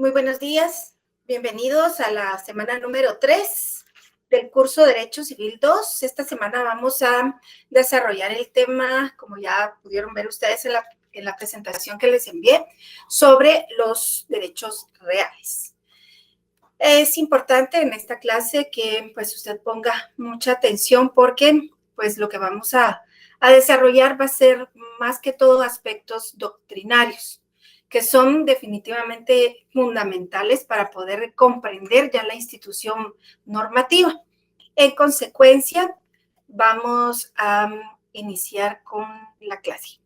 Muy buenos días, bienvenidos a la semana número 3 del curso Derecho Civil 2. Esta semana vamos a desarrollar el tema, como ya pudieron ver ustedes en la presentación que les envié, sobre los derechos reales. Es importante en esta clase que pues usted ponga mucha atención porque pues lo que vamos a desarrollar va a ser más que todo aspectos doctrinarios, que son definitivamente fundamentales para poder comprender ya la institución normativa. En consecuencia, vamos a iniciar con la clase.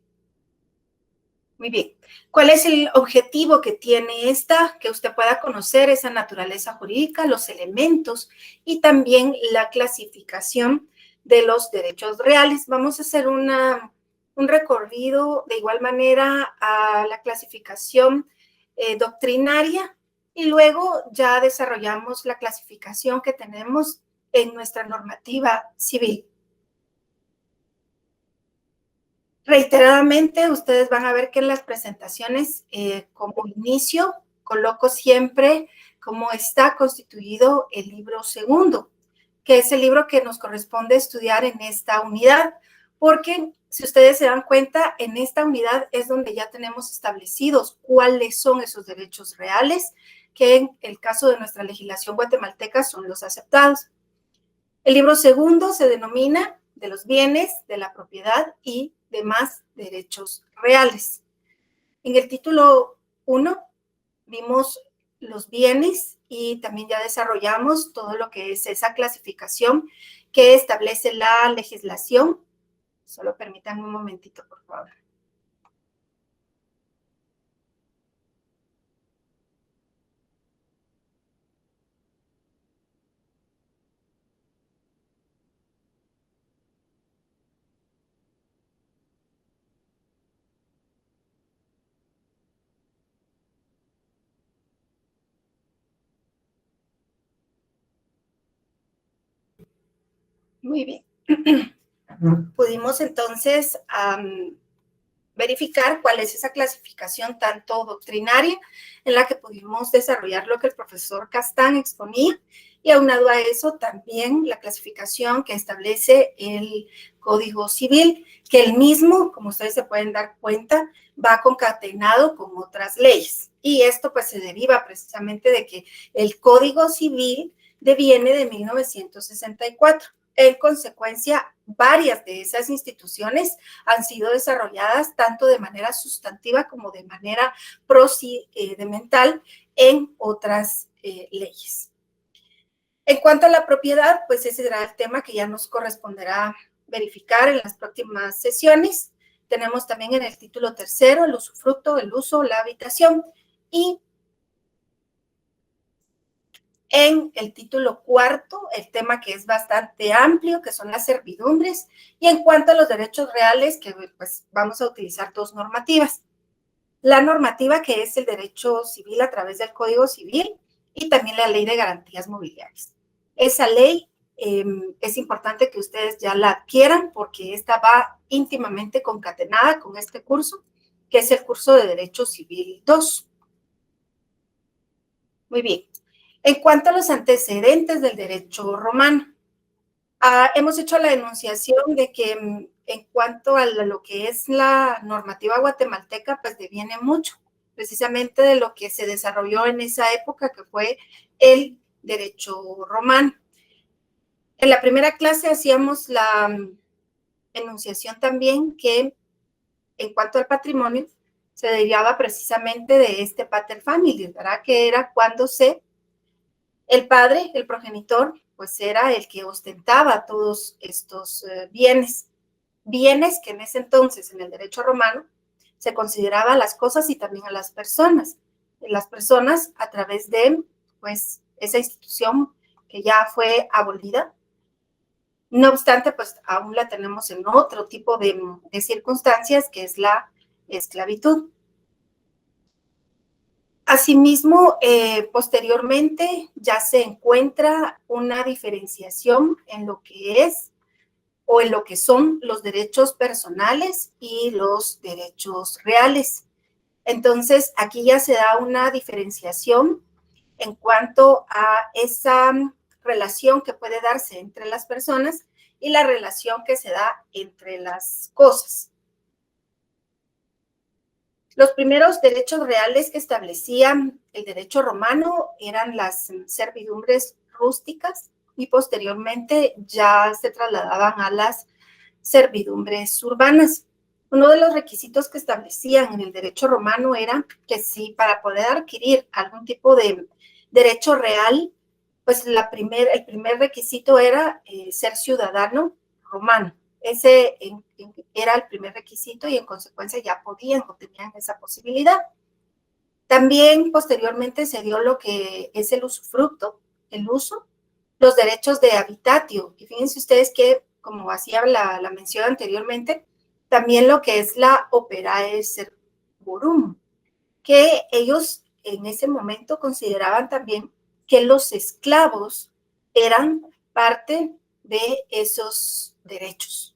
Muy bien. ¿Cuál es el objetivo que tiene esta? Que usted pueda conocer esa naturaleza jurídica, los elementos y también la clasificación de los derechos reales. Vamos a hacer un recorrido de igual manera a la clasificación doctrinaria y luego ya desarrollamos la clasificación que tenemos en nuestra normativa civil. Reiteradamente, ustedes van a ver que en las presentaciones, como inicio, coloco siempre cómo está constituido el libro segundo, que es el libro que nos corresponde estudiar en esta unidad, porque si ustedes se dan cuenta, en esta unidad es donde ya tenemos establecidos cuáles son esos derechos reales, que en el caso de nuestra legislación guatemalteca son los aceptados. El libro segundo se denomina de los bienes, de la propiedad y demás derechos reales. En el título 1 vimos los bienes y también ya desarrollamos todo lo que es esa clasificación que establece la legislación. Solo permítanme un momentito, por favor. Muy bien. Pudimos entonces verificar cuál es esa clasificación tanto doctrinaria en la que pudimos desarrollar lo que el profesor Castán exponía y aunado a eso también la clasificación que establece el Código Civil, que el mismo, como ustedes se pueden dar cuenta, va concatenado con otras leyes. Y esto pues se deriva precisamente de que el Código Civil deviene de 1964. En consecuencia, varias de esas instituciones han sido desarrolladas tanto de manera sustantiva como de manera procedimental en otras leyes. En cuanto a la propiedad, pues ese será el tema que ya nos corresponderá verificar en las próximas sesiones. Tenemos también en el título tercero el usufructo, el uso, la habitación y en el título cuarto, el tema que es bastante amplio, que son las servidumbres, y en cuanto a los derechos reales, que pues vamos a utilizar dos normativas. La normativa que es el derecho civil a través del Código Civil y también la Ley de Garantías Mobiliarias. Esa ley es importante que ustedes ya la adquieran porque esta va íntimamente concatenada con este curso, que es el curso de Derecho Civil 2. Muy bien. En cuanto a los antecedentes del derecho romano, hemos hecho la enunciación de que en cuanto a lo que es la normativa guatemalteca, pues deviene mucho, precisamente de lo que se desarrolló en esa época, que fue el derecho romano. En la primera clase hacíamos la enunciación también que en cuanto al patrimonio, se derivaba precisamente de este pater familias, ¿verdad? Que era cuando el padre, el progenitor, pues era el que ostentaba todos estos bienes. Bienes que en ese entonces, en el derecho romano, se consideraba a las cosas y también a las personas. Las personas a través de, pues, esa institución que ya fue abolida. No obstante, pues, aún la tenemos en otro tipo de circunstancias, que es la esclavitud. Asimismo, posteriormente ya se encuentra una diferenciación en lo que es o en lo que son los derechos personales y los derechos reales. Entonces, aquí ya se da una diferenciación en cuanto a esa relación que puede darse entre las personas y la relación que se da entre las cosas. Los primeros derechos reales que establecían el derecho romano eran las servidumbres rústicas y posteriormente ya se trasladaban a las servidumbres urbanas. Uno de los requisitos que establecían en el derecho romano era que si para poder adquirir algún tipo de derecho real, pues el primer requisito era ser ciudadano romano. Ese era el primer requisito y en consecuencia ya podían o tenían esa posibilidad. También posteriormente se dio lo que es el usufructo, el uso, los derechos de habitatio. Y fíjense ustedes que, como hacía la mención anteriormente, también lo que es la operae servorum, que ellos en ese momento consideraban también que los esclavos eran parte de esos derechos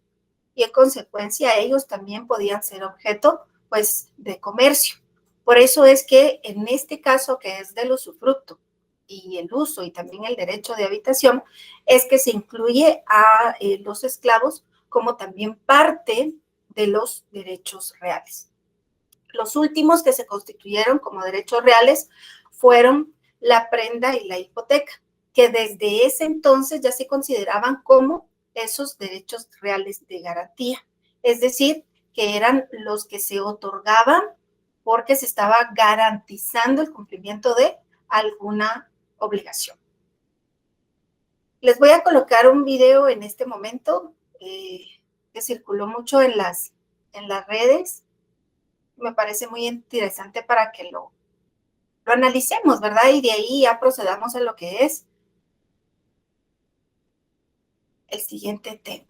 y en consecuencia ellos también podían ser objeto pues de comercio. Por eso es que en este caso que es del usufructo y el uso y también el derecho de habitación es que se incluye a los esclavos como también parte de los derechos reales. Los últimos que se constituyeron como derechos reales fueron la prenda y la hipoteca, que desde ese entonces ya se consideraban como esos derechos reales de garantía. Es decir, que eran los que se otorgaban porque se estaba garantizando el cumplimiento de alguna obligación. Les voy a colocar un video en este momento que circuló mucho en las redes. Me parece muy interesante para que lo analicemos, ¿verdad? Y de ahí ya procedamos a lo que es el siguiente tema.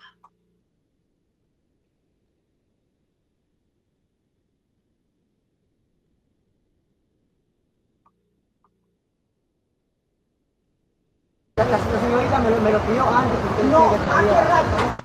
La señorita me lo pidió antes. No,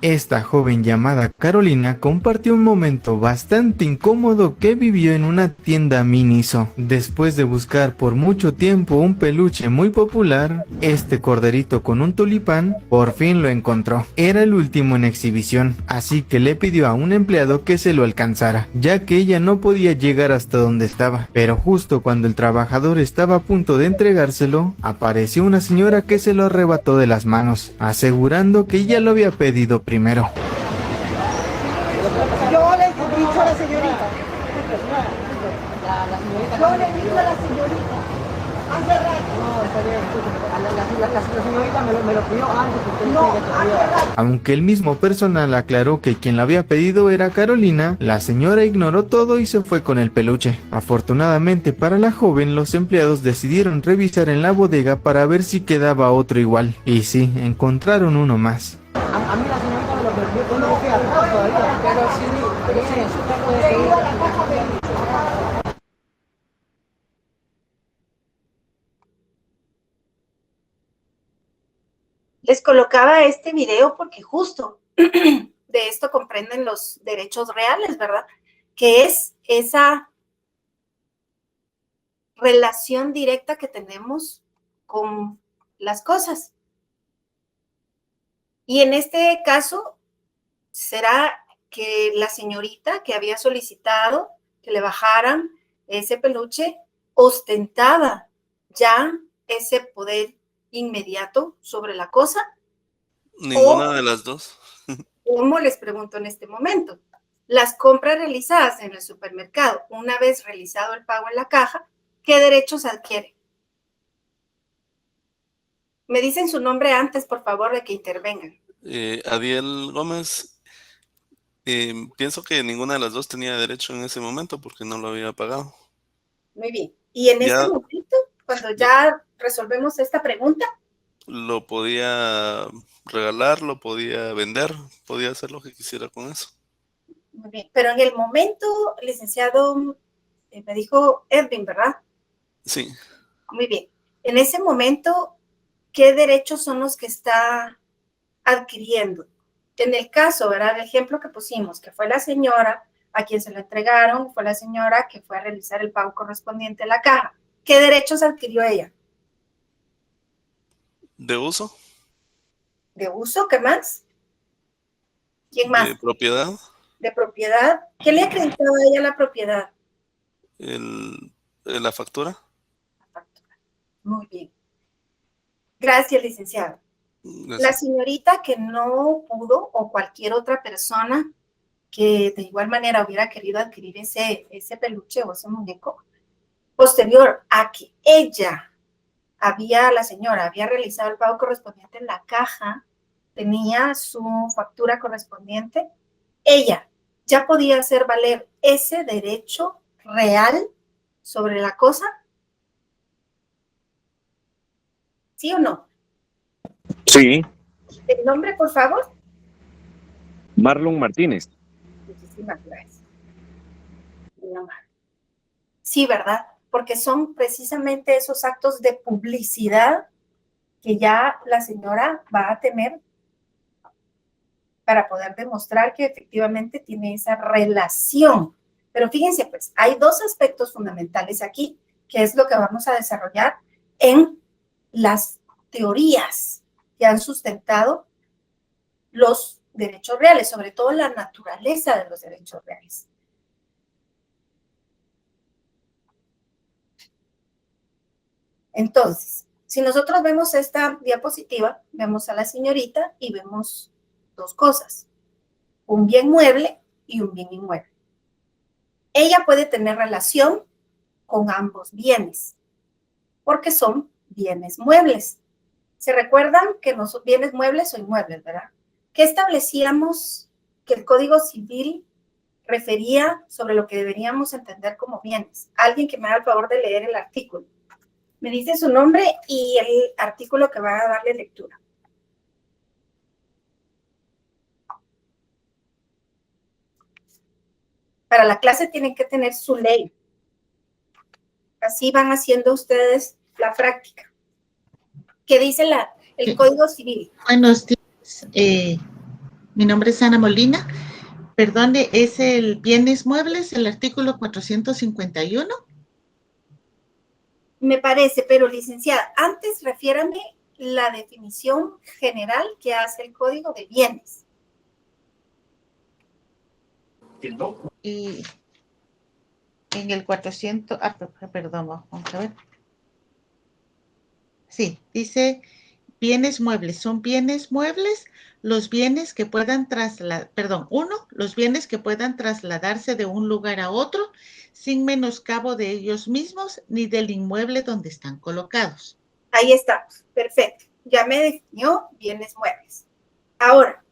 Esta joven llamada Carolina compartió un momento bastante incómodo que vivió en una tienda Miniso. Después de buscar por mucho tiempo un peluche muy popular, este corderito con un tulipán, por fin lo encontró. Era el último en exhibición, así que le pidió a un empleado que se lo alcanzara, ya que ella no podía llegar hasta donde estaba. Pero justo cuando el trabajador estaba a punto de entregárselo, apareció una señora que se lo arrebató de las manos, asegurando que ella lo había pedido primero. Yo le he dicho a la señorita. Yo le he dicho a la señorita. Hace rato. No, está bien, la señorita me lo pidió antes. No, hace rato. Aunque el mismo personal aclaró que quien lo había pedido era Carolina, la señora ignoró todo y se fue con el peluche. Afortunadamente para la joven, los empleados decidieron revisar en la bodega para ver si quedaba otro igual. Y sí, encontraron uno más. A mí la señorita me lo pidió, yo no fui atrás todavía. Pero sí, he ido a la caja de... Les colocaba este video porque justo de esto comprenden los derechos reales, ¿verdad? Que es esa relación directa que tenemos con las cosas. Y en este caso, será que la señorita que había solicitado que le bajaran ese peluche ostentaba ya ese poder inmediato sobre la cosa. Ninguna de las dos. ¿Cómo les pregunto en este momento? Las compras realizadas en el supermercado, una vez realizado el pago en la caja, ¿qué derechos adquiere? Me dicen su nombre antes, por favor, de que intervengan. Adiel Gómez, pienso que ninguna de las dos tenía derecho en ese momento porque no lo había pagado. Muy bien. Y en Ya, este momento, cuando ya resolvemos esta pregunta, lo podía regalar, lo podía vender, podía hacer lo que quisiera con eso. muy bien. Pero en el momento, licenciado, me dijo Edwin, ¿verdad? Sí. Muy bien. En ese momento, ¿qué derechos son los que está adquiriendo? En el caso, ¿verdad? El ejemplo que pusimos, que fue la señora A quien se lo entregaron fue la señora que fue a realizar el pago correspondiente a la caja. ¿Qué derechos adquirió ella? ¿De uso? ¿De uso? ¿Qué más? ¿Quién más? ¿De propiedad? ¿De propiedad? ¿Qué le acreditaba a ella la propiedad? La factura. Muy bien. Gracias, licenciado. La Gracias. señorita que no pudo, o cualquier otra persona que de igual manera hubiera querido adquirir ese peluche o ese muñeco, posterior a que la señora había realizado el pago correspondiente en la caja, tenía su factura correspondiente, ella ya podía hacer valer ese derecho real sobre la cosa. ¿Sí o no? Sí, ¿El nombre, por favor? Marlon Martínez. Muchísimas gracias. Sí, ¿verdad? Porque son precisamente esos actos de publicidad que ya la señora va a tener para poder demostrar que efectivamente tiene esa relación. Pero fíjense, pues, hay dos aspectos fundamentales aquí, que es lo que vamos a desarrollar en las teorías que han sustentado los derechos reales, sobre todo la naturaleza de los derechos reales. Entonces, si nosotros vemos esta diapositiva, vemos a la señorita y vemos dos cosas, un bien mueble y un bien inmueble. Ella puede tener relación con ambos bienes, porque son bienes muebles. ¿Se recuerdan que no son bienes muebles o inmuebles, verdad? ¿Qué establecíamos que el Código Civil refería sobre lo que deberíamos entender como bienes? Alguien que me haga el favor de leer el artículo. Me dice su nombre y el artículo que va a darle lectura. Para la clase tienen que tener su ley. Así van haciendo ustedes la práctica. ¿Qué dice el Código Civil? Buenos días. Mi nombre es Ana Molina. Perdone, ¿es el bienes muebles, el artículo 451? Me parece, pero licenciada, antes refiérame la definición general que hace el Código de Bienes. Y en el 400, perdón, vamos a ver. Sí, dice bienes muebles. Son bienes muebles los bienes que puedan los bienes que puedan trasladarse de un lugar a otro sin menoscabo de ellos mismos ni del inmueble donde están colocados. Ahí estamos, perfecto. Ya me definió bienes muebles. Ahora,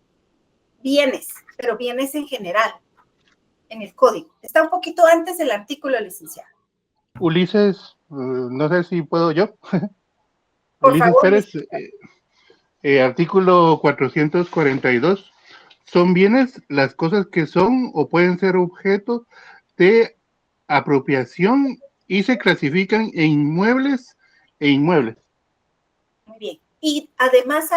bienes, pero bienes en general, en el código. Está un poquito antes del artículo, licenciado. Ulises, no sé si puedo yo. Por Ulises favor, Pérez, artículo 442. Son bienes las cosas que son o pueden ser objeto de apropiación y se clasifican en inmuebles e inmuebles. Muy bien. Y además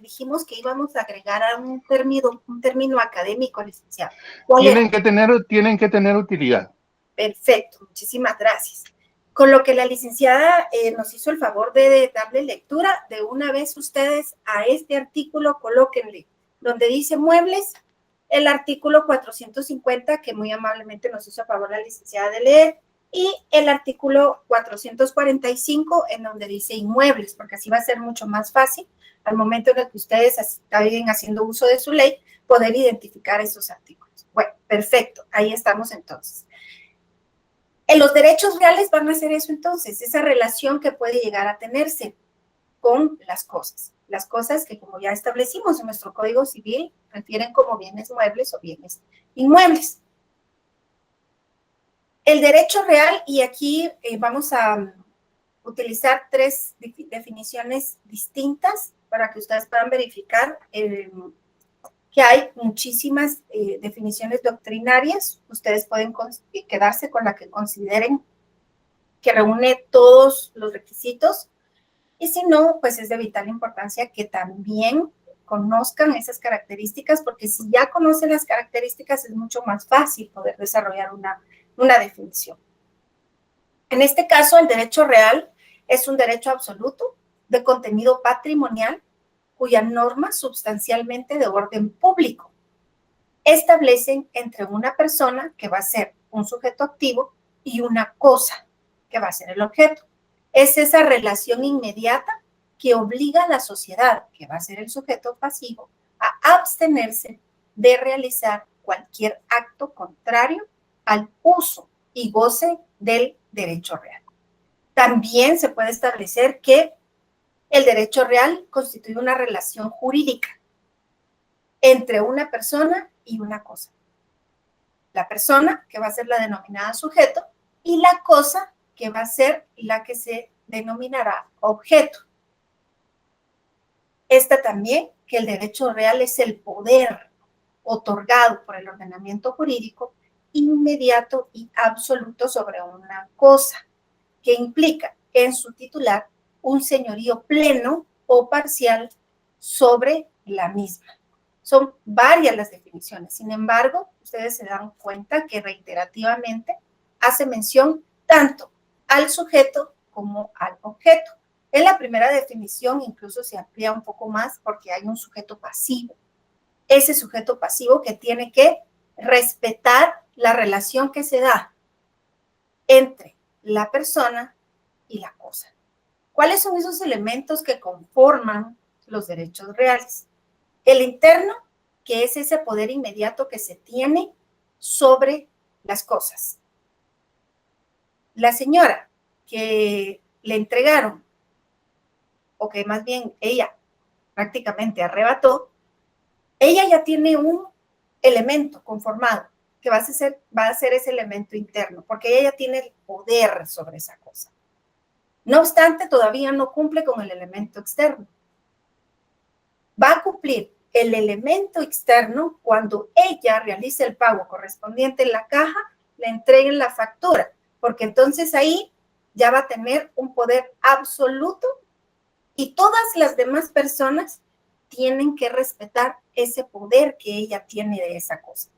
dijimos que íbamos a agregar a un término académico, licenciado. Tienen que tener utilidad. Perfecto, muchísimas gracias. Con lo que la licenciada nos hizo el favor de darle lectura, de una vez ustedes a este artículo colóquenle, donde dice muebles, el artículo 450, que muy amablemente nos hizo el favor la licenciada de leer, y el artículo 445, en donde dice inmuebles, porque así va a ser mucho más fácil, al momento en el que ustedes estén haciendo uso de su ley, poder identificar esos artículos. Bueno, perfecto, ahí estamos entonces. En los derechos reales van a hacer eso entonces, esa relación que puede llegar a tenerse con las cosas que como ya establecimos en nuestro Código Civil refieren como bienes muebles o bienes inmuebles. El derecho real, y aquí vamos a utilizar tres definiciones distintas para que ustedes puedan verificar que hay muchísimas definiciones doctrinarias. Ustedes pueden quedarse con la que consideren que reúne todos los requisitos, y si no, pues es de vital importancia que también conozcan esas características, porque si ya conocen las características es mucho más fácil poder desarrollar una definición. En este caso, el derecho real es un derecho absoluto de contenido patrimonial cuya norma sustancialmente de orden público establecen entre una persona, que va a ser un sujeto activo, y una cosa, que va a ser el objeto. Es esa relación inmediata que obliga a la sociedad, que va a ser el sujeto pasivo, a abstenerse de realizar cualquier acto contrario al uso y goce del derecho real. También se puede establecer que el derecho real constituye una relación jurídica entre una persona y una cosa. La persona, que va a ser la denominada sujeto, y la cosa, que va a ser la que se denominará objeto. Esta también, que el derecho real es el poder otorgado por el ordenamiento jurídico inmediato y absoluto sobre una cosa, que implica en su titular un señorío pleno o parcial sobre la misma. Son varias las definiciones. Sin embargo, ustedes se dan cuenta que reiterativamente hace mención tanto al sujeto como al objeto. En la primera definición incluso se amplía un poco más porque hay un sujeto pasivo. Ese sujeto pasivo que tiene que respetar la relación que se da entre la persona y la cosa. ¿Cuáles son esos elementos que conforman los derechos reales? El interno, que es ese poder inmediato que se tiene sobre las cosas. La señora que le entregaron, o que más bien ella prácticamente arrebató, ella ya tiene un elemento conformado que va a ser ese elemento interno, porque ella ya tiene el poder sobre esa cosa. No obstante, todavía no cumple con el elemento externo. Va a cumplir el elemento externo cuando ella realice el pago correspondiente en la caja, le entreguen la factura, porque entonces ahí ya va a tener un poder absoluto y todas las demás personas tienen que respetar ese poder que ella tiene de esa cosa.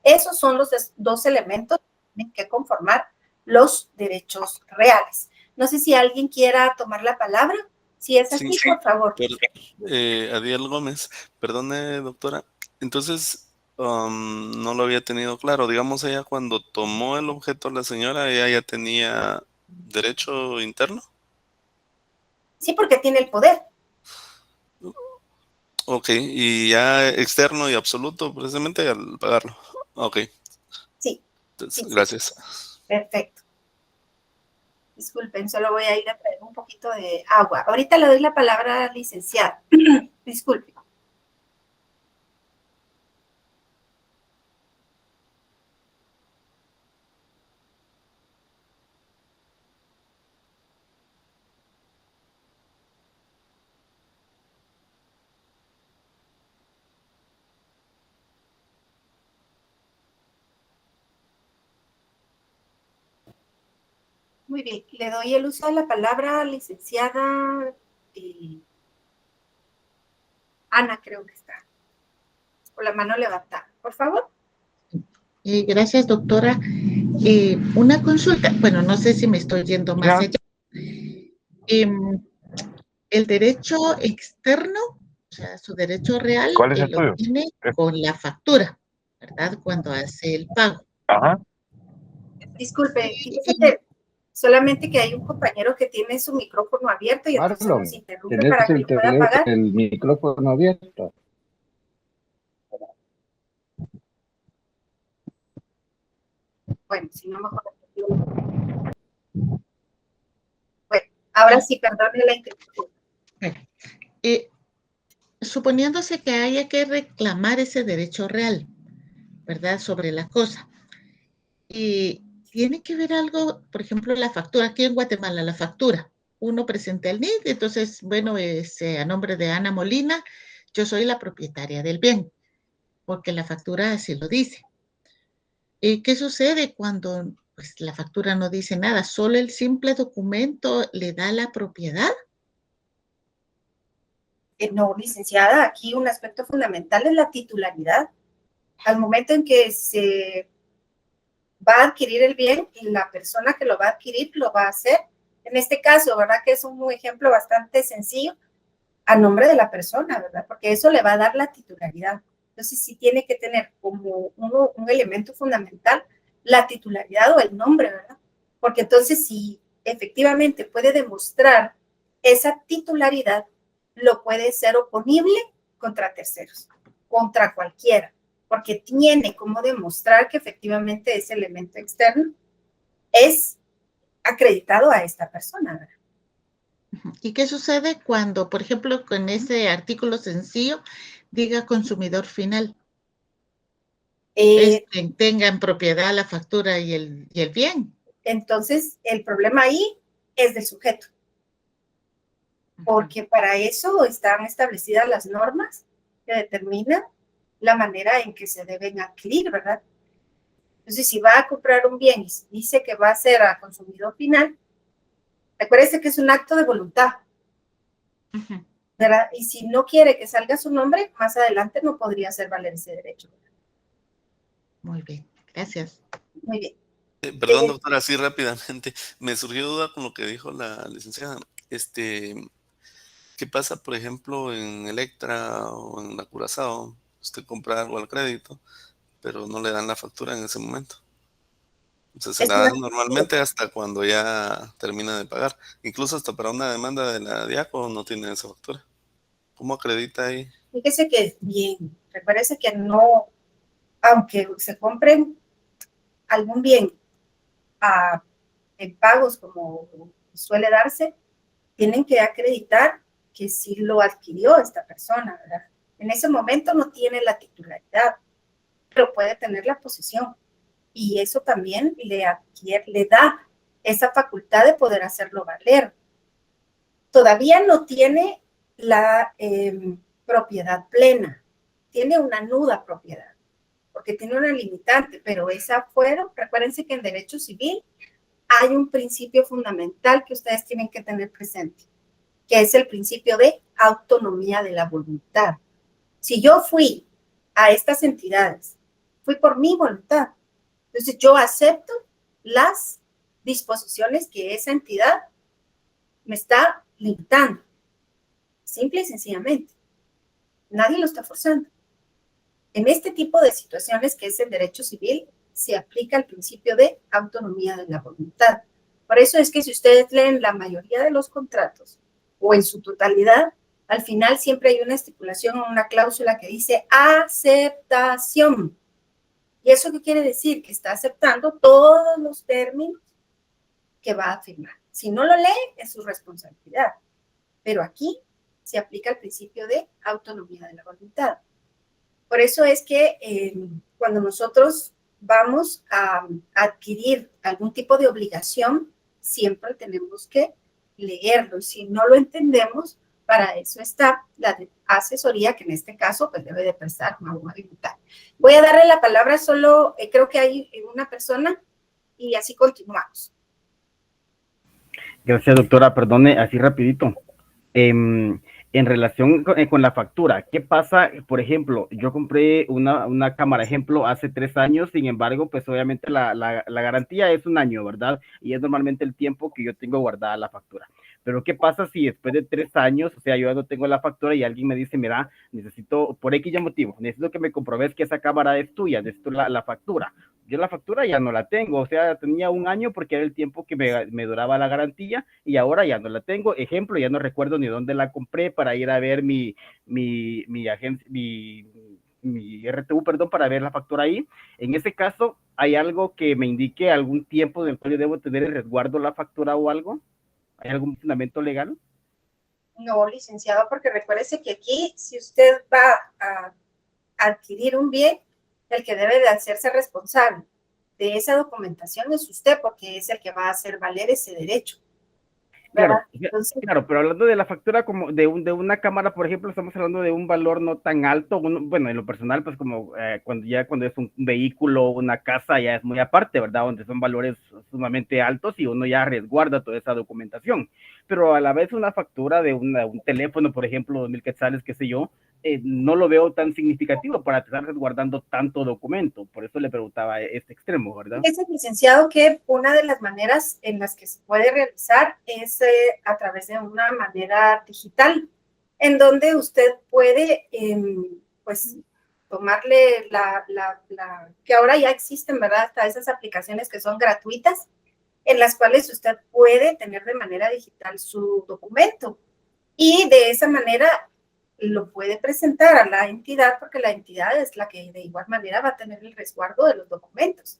Esos son los dos elementos que tienen que conformar los derechos reales. No sé si alguien quiera tomar la palabra. Si es así, Sí, por favor. Adiel Gómez, perdone, doctora. Entonces, no lo había tenido claro. Digamos, ella cuando tomó el objeto la señora, ella ya tenía derecho interno. Sí, porque tiene el poder. Ok, y ya externo y absoluto, precisamente al pagarlo. Ok. Sí. Entonces, Sí. gracias. Perfecto. Disculpen, solo voy a ir a traer un poquito de agua. Ahorita le doy la palabra al licenciado. Disculpen. Muy bien, le doy el uso de la palabra a licenciada Ana, creo que está, con la mano levantada. Por favor. Gracias, doctora. Una consulta, bueno, no sé si me estoy yendo más allá. El derecho externo, o sea, su derecho real, lo tiene con la factura, ¿verdad? Cuando hace el pago. Ajá. Disculpe, fíjate, solamente que hay un compañero que tiene su micrófono abierto y entonces nos interrumpe para que lo pueda apagar. El micrófono abierto. Bueno, si no, mejor. Bueno, ahora sí, perdone la interrupción. Suponiéndose que haya que reclamar ese derecho real, ¿verdad? Sobre la cosa. Y tiene que ver algo, por ejemplo, la factura. Aquí en Guatemala, la factura. Uno presenta el NID, entonces, bueno, es a nombre de Ana Molina, yo soy la propietaria del bien, porque la factura así lo dice. ¿Qué sucede cuando pues, la factura no dice nada? ¿Solo el simple documento le da la propiedad? No, licenciada, aquí un aspecto fundamental es la titularidad. Al momento en que se va a adquirir el bien, la persona que lo va a adquirir lo va a hacer. En este caso, ¿verdad? Que es un ejemplo bastante sencillo, a nombre de la persona, ¿verdad? Porque eso le va a dar la titularidad. Entonces, sí tiene que tener como un elemento fundamental la titularidad o el nombre, ¿verdad? Porque entonces, si efectivamente puede demostrar esa titularidad, lo puede ser oponible contra terceros, contra cualquiera, porque tiene como demostrar que efectivamente ese elemento externo es acreditado a esta persona, ¿verdad? ¿Y qué sucede cuando, por ejemplo, con ese artículo sencillo diga consumidor final? Es quien tenga en propiedad la factura y el bien. Entonces, el problema ahí es del sujeto, porque para eso están establecidas las normas que determinan la manera en que se deben adquirir, ¿verdad? Entonces, si va a comprar un bien y dice que va a ser a consumidor final, recuérdese que es un acto de voluntad, ¿verdad? Y si no quiere que salga su nombre, más adelante no podría hacer valer ese derecho. Muy bien, gracias. Muy bien. Perdón, doctora, así rápidamente. Me surgió duda con lo que dijo la licenciada. ¿Qué pasa, por ejemplo, en Electra o en la Curazao? Usted compra algo al crédito, pero no le dan la factura en ese momento. Entonces se la dan normalmente hasta cuando ya termina de pagar. Incluso hasta para una demanda de la Diaco no tiene esa factura. ¿Cómo acredita ahí? Fíjese que bien, recuérdese que no, aunque se compren algún bien en pagos como suele darse, tienen que acreditar que sí lo adquirió esta persona, ¿verdad? En ese momento no tiene la titularidad, pero puede tener la posesión. Y eso también le da esa facultad de poder hacerlo valer. Todavía no tiene la propiedad plena, tiene una nuda propiedad, porque tiene una limitante, pero esa fueron, recuérdense que en derecho civil hay un principio fundamental que ustedes tienen que tener presente, que es el principio de autonomía de la voluntad. Si yo fui a estas entidades, fui por mi voluntad, entonces yo acepto las disposiciones que esa entidad me está limitando, simple y sencillamente. Nadie lo está forzando. En este tipo de situaciones que es el derecho civil, se aplica el principio de autonomía de la voluntad. Por eso es que si ustedes leen la mayoría de los contratos o en su totalidad, al final siempre hay una estipulación o una cláusula que dice aceptación. ¿Y eso qué quiere decir? Que está aceptando todos los términos que va a firmar. Si no lo lee, es su responsabilidad. Pero aquí se aplica el principio de autonomía de la voluntad. Por eso es que cuando nosotros vamos a adquirir algún tipo de obligación, siempre tenemos que leerlo. Y si no lo entendemos, para eso está la asesoría, que en este caso pues debe de prestar un abogado tributario. Voy a darle la palabra solo, creo que hay una persona, y así continuamos. Gracias, doctora. Perdone, así rapidito. En relación con la factura, ¿qué pasa? Por ejemplo, yo compré una cámara, ejemplo, hace 3 años, sin embargo, pues obviamente la garantía es 1 año, ¿verdad? Y es normalmente el tiempo que yo tengo guardada la factura. Pero ¿qué pasa si después de 3 años, o sea, yo no tengo la factura y alguien me dice, mira, necesito, por X motivo, necesito que me comprobes que esa cámara es tuya, necesito la factura. Yo la factura ya no la tengo, o sea, tenía 1 año porque era el tiempo que me duraba la garantía y ahora ya no la tengo. Ejemplo, ya no recuerdo ni dónde la compré para ir a ver mi agencia, mi RTU, perdón, para ver la factura ahí. En ese caso, ¿hay algo que me indique algún tiempo del cual yo debo tener el resguardo la factura o algo? ¿Hay algún fundamento legal? No, licenciado, porque recuérdese que aquí, si usted va a adquirir un bien, el que debe de hacerse responsable de esa documentación es usted, porque es el que va a hacer valer ese derecho. Claro, Entonces, claro, pero hablando de la factura como de una cámara, por ejemplo, estamos hablando de un valor no tan alto. Bueno, en lo personal, pues como cuando es un vehículo, una casa, ya es muy aparte, ¿verdad? Donde son valores sumamente altos y uno ya resguarda toda esa documentación. Pero a la vez una factura de un teléfono, por ejemplo, 2,000 quetzales, qué sé yo, no lo veo tan significativo para estar resguardando tanto documento. Por eso le preguntaba este extremo, ¿verdad? es el licenciado que una de las maneras en las que se puede realizar es a través de una manera digital, en donde usted puede, pues, tomarle que ahora ya existen, ¿verdad? Hasta esas aplicaciones que son gratuitas, en las cuales usted puede tener de manera digital su documento y de esa manera lo puede presentar a la entidad, porque la entidad es la que de igual manera va a tener el resguardo de los documentos.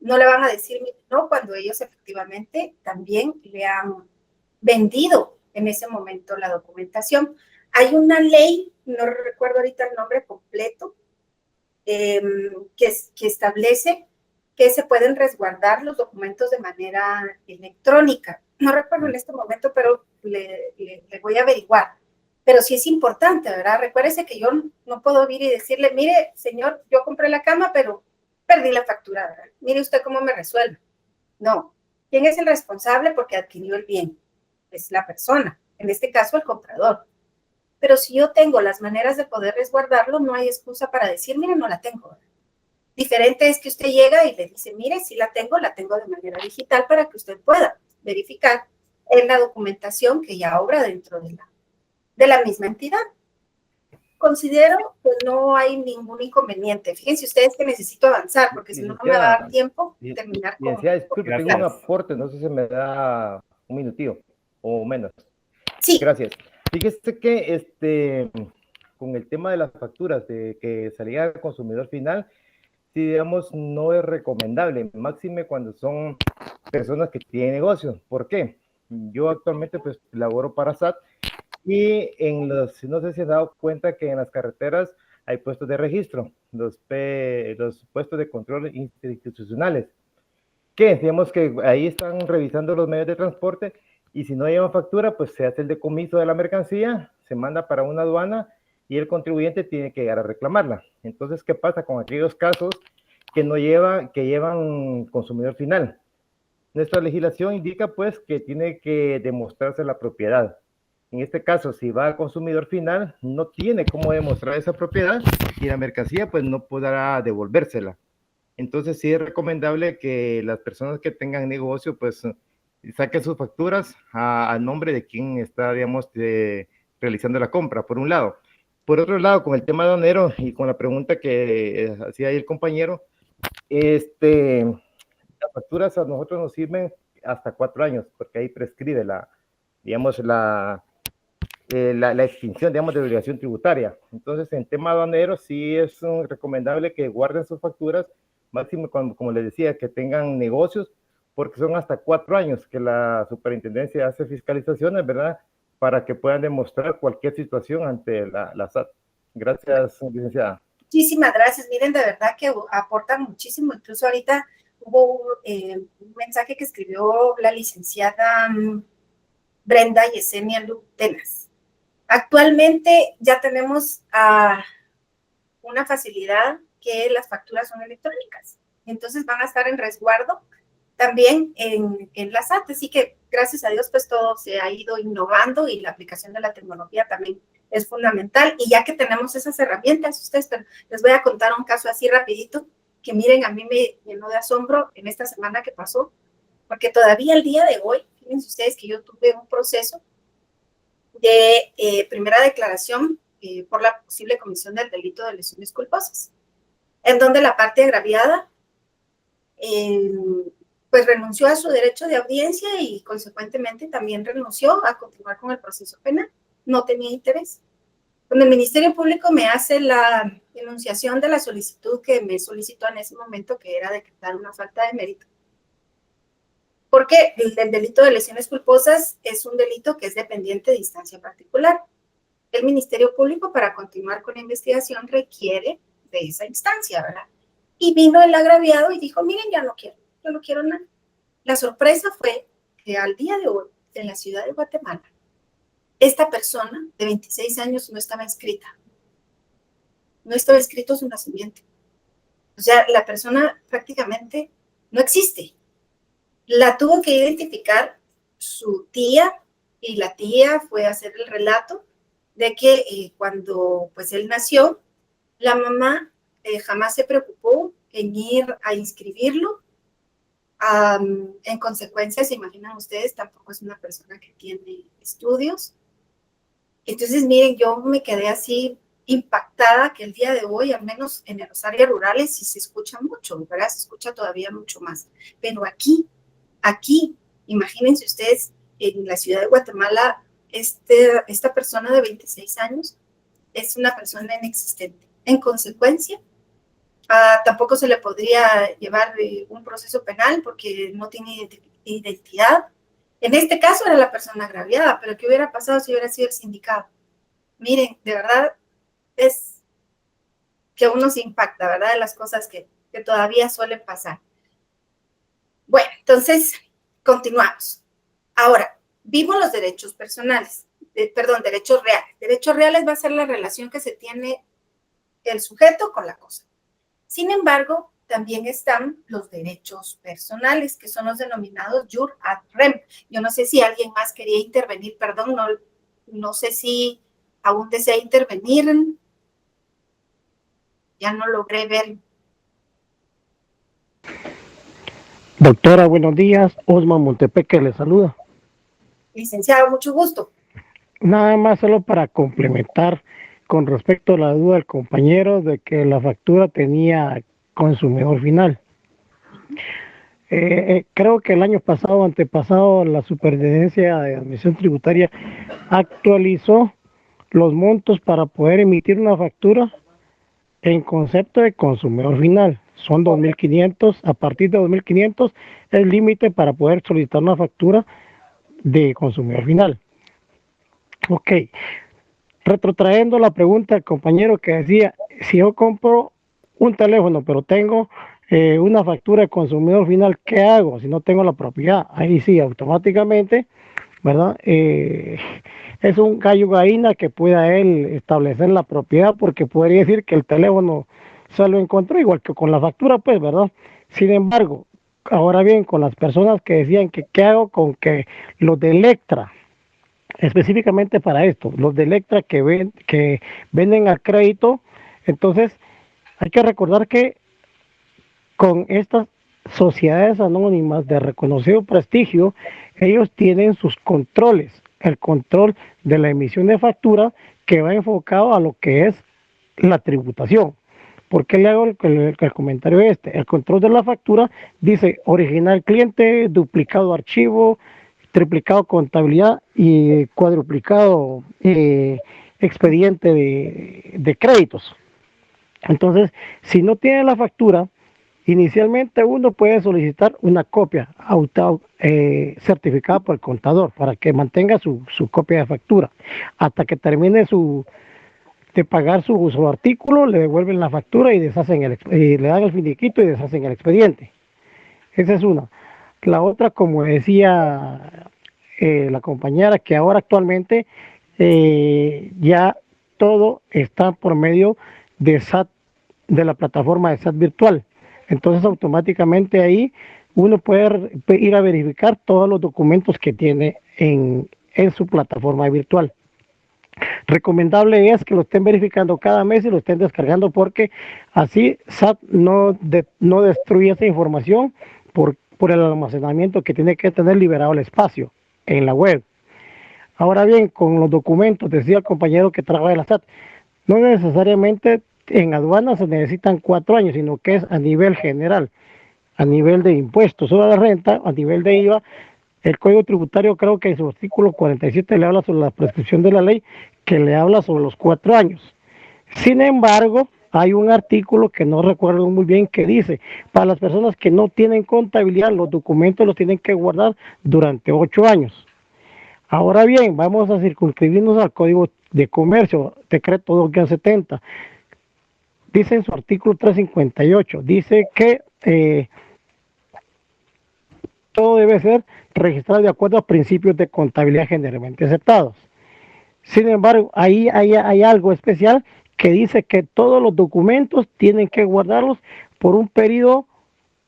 No le van a decir no cuando ellos efectivamente también le han vendido en ese momento la documentación. Hay una ley, no recuerdo ahorita el nombre completo, que establece que se pueden resguardar los documentos de manera electrónica. No recuerdo en este momento, pero le voy a averiguar. Pero sí es importante, ¿verdad? Recuérdese que yo no puedo ir y decirle, mire, señor, yo compré la cama, pero perdí la factura, ¿verdad? Mire usted cómo me resuelve. No. ¿Quién es el responsable porque adquirió el bien? Es la persona, en este caso el comprador. Pero si yo tengo las maneras de poder resguardarlo, no hay excusa para decir, mire, no la tengo, ¿verdad? Diferente es que usted llega y le dice, mire, sí la tengo de manera digital para que usted pueda verificar en la documentación que ya obra dentro de la misma entidad. Considero que no hay ningún inconveniente. Fíjense ustedes que necesito avanzar, porque si no, no me va a dar tiempo de terminar con... Disculpe, tengo un aporte, no sé si me da un minutillo o menos. Sí. Gracias. Fíjese que con el tema de las facturas de que salía al consumidor final, sí, digamos, no es recomendable, máxime cuando son personas que tienen negocios. ¿Por qué? Yo actualmente pues laboro para SAT y no sé si se han dado cuenta que en las carreteras hay puestos de registro, los puestos de control institucionales, que digamos que ahí están revisando los medios de transporte y si no llevan factura, pues se hace el decomiso de la mercancía, se manda para una aduana y el contribuyente tiene que llegar a reclamarla. Entonces, ¿qué pasa con aquellos casos que llevan consumidor final? Nuestra legislación indica pues que tiene que demostrarse la propiedad. En este caso, si va al consumidor final, no tiene cómo demostrar esa propiedad y la mercancía pues no podrá devolvérsela. Entonces sí es recomendable que las personas que tengan negocio pues saquen sus facturas a nombre de quien está, digamos, realizando la compra, por un lado. Por otro lado, con el tema aduanero y con la pregunta que hacía ahí el compañero, las facturas a nosotros nos sirven hasta 4 años, porque ahí prescribe la extinción, digamos, de obligación tributaria. Entonces, en tema aduanero sí es recomendable que guarden sus facturas, máximo, como les decía, que tengan negocios, porque son hasta 4 años que la superintendencia hace fiscalizaciones, ¿verdad?, para que puedan demostrar cualquier situación ante la SAT. Gracias, licenciada. Muchísimas gracias. Miren, de verdad que aportan muchísimo. Incluso ahorita hubo un mensaje que escribió la licenciada Brenda Yesenia Lutenas. Actualmente ya tenemos una facilidad que las facturas son electrónicas. Entonces van a estar en resguardo también en la SAT. Así que gracias a Dios pues todo se ha ido innovando y la aplicación de la tecnología también es fundamental. Y ya que tenemos esas herramientas, ustedes, les voy a contar un caso así rapidito que miren, a mí me llenó de asombro en esta semana que pasó, porque todavía el día de hoy, fíjense ustedes que yo tuve un proceso de primera declaración por la posible comisión del delito de lesiones culposas, en donde la parte agraviada pues renunció a su derecho de audiencia y consecuentemente también renunció a continuar con el proceso penal. No tenía interés. Cuando el Ministerio Público me hace la enunciación de la solicitud que me solicitó en ese momento, que era decretar una falta de mérito, porque el delito de lesiones culposas es un delito que es dependiente de instancia particular. El Ministerio Público, para continuar con la investigación, requiere de esa instancia, ¿verdad? Y vino el agraviado y dijo, miren, ya no quiero, yo no quiero nada. La sorpresa fue que al día de hoy en la ciudad de Guatemala, esta persona de 26 años no estaba inscrita. No estaba inscrito su nacimiento. O sea, la persona prácticamente no existe. La tuvo que identificar su tía, y la tía fue a hacer el relato de que cuando pues él nació, la mamá jamás se preocupó en ir a inscribirlo. En consecuencia, se imaginan ustedes, tampoco es una persona que tiene estudios. Entonces, miren, yo me quedé así impactada que el día de hoy, al menos en las áreas rurales, sí se escucha mucho, ¿verdad? Se escucha todavía mucho más. Pero aquí, imagínense ustedes, en la ciudad de Guatemala, esta persona de 26 años es una persona inexistente. En consecuencia, tampoco se le podría llevar un proceso penal porque no tiene identidad. En este caso era la persona agraviada, pero ¿qué hubiera pasado si hubiera sido el sindicado? Miren, de verdad, es que uno se impacta, ¿verdad? De las cosas que todavía suelen pasar. Bueno, entonces, continuamos. Ahora, vimos los derechos personales, derechos reales. Derechos reales va a ser la relación que se tiene el sujeto con la cosa. Sin embargo, también están los derechos personales, que son los denominados jur ad rem. Yo no sé si alguien más quería intervenir, perdón, no sé si aún desea intervenir. Ya no logré ver. Doctora, buenos días. Osman Montepeque le saluda. Licenciado, mucho gusto. Nada más solo para complementar con respecto a la duda del compañero de que la factura tenía consumidor final. Creo que el año pasado, antepasado, la Superintendencia de Administración Tributaria actualizó los montos para poder emitir una factura en concepto de consumidor final. Son 2.500, a partir de 2.500 es el límite para poder solicitar una factura de consumidor final. Ok, retrotrayendo la pregunta del compañero que decía, si yo compro un teléfono pero tengo una factura de consumidor final, ¿qué hago si no tengo la propiedad? Ahí sí, automáticamente, ¿verdad? Es un gallo gallina que pueda él establecer la propiedad, porque podría decir que el teléfono se lo encontró igual que con la factura, pues, ¿verdad? Sin embargo, ahora bien, con las personas que decían que qué hago con que los de Electra, específicamente para esto, los de Electra que venden al crédito, entonces hay que recordar que con estas sociedades anónimas de reconocido prestigio, ellos tienen sus controles, el control de la emisión de factura que va enfocado a lo que es la tributación. ¿Por qué le hago el comentario este? El control de la factura dice original cliente, duplicado archivo, triplicado contabilidad y cuadruplicado expediente de créditos. Entonces, si no tiene la factura, inicialmente uno puede solicitar una copia certificada por el contador para que mantenga su copia de factura. Hasta que termine de pagar su artículo, le devuelven la factura y le dan el finiquito y deshacen el expediente. Esa es una. La otra, como decía la compañera, que ahora actualmente ya todo está por medio de SAT, de la plataforma de SAT virtual. Entonces automáticamente ahí uno puede ir a verificar todos los documentos que tiene en su plataforma virtual. Recomendable es que lo estén verificando cada mes y lo estén descargando, porque así SAT no destruye esa información por el almacenamiento que tiene que tener liberado el espacio en la web. Ahora bien, con los documentos, decía el compañero que trabaja en la SAT, no necesariamente en aduanas se necesitan 4 años, sino que es a nivel general, a nivel de impuestos sobre la renta, a nivel de IVA. El Código Tributario, creo que en su artículo 47 le habla sobre la prescripción de la ley, que le habla sobre los 4 años. Sin embargo, hay un artículo que no recuerdo muy bien que dice, para las personas que no tienen contabilidad, los documentos los tienen que guardar durante 8 años. Ahora bien, vamos a circunscribirnos al Código de Comercio, decreto 2-70. Dice en su artículo 358, dice que todo debe ser registrado de acuerdo a principios de contabilidad generalmente aceptados. Sin embargo, ahí hay algo especial que dice que todos los documentos tienen que guardarlos por un periodo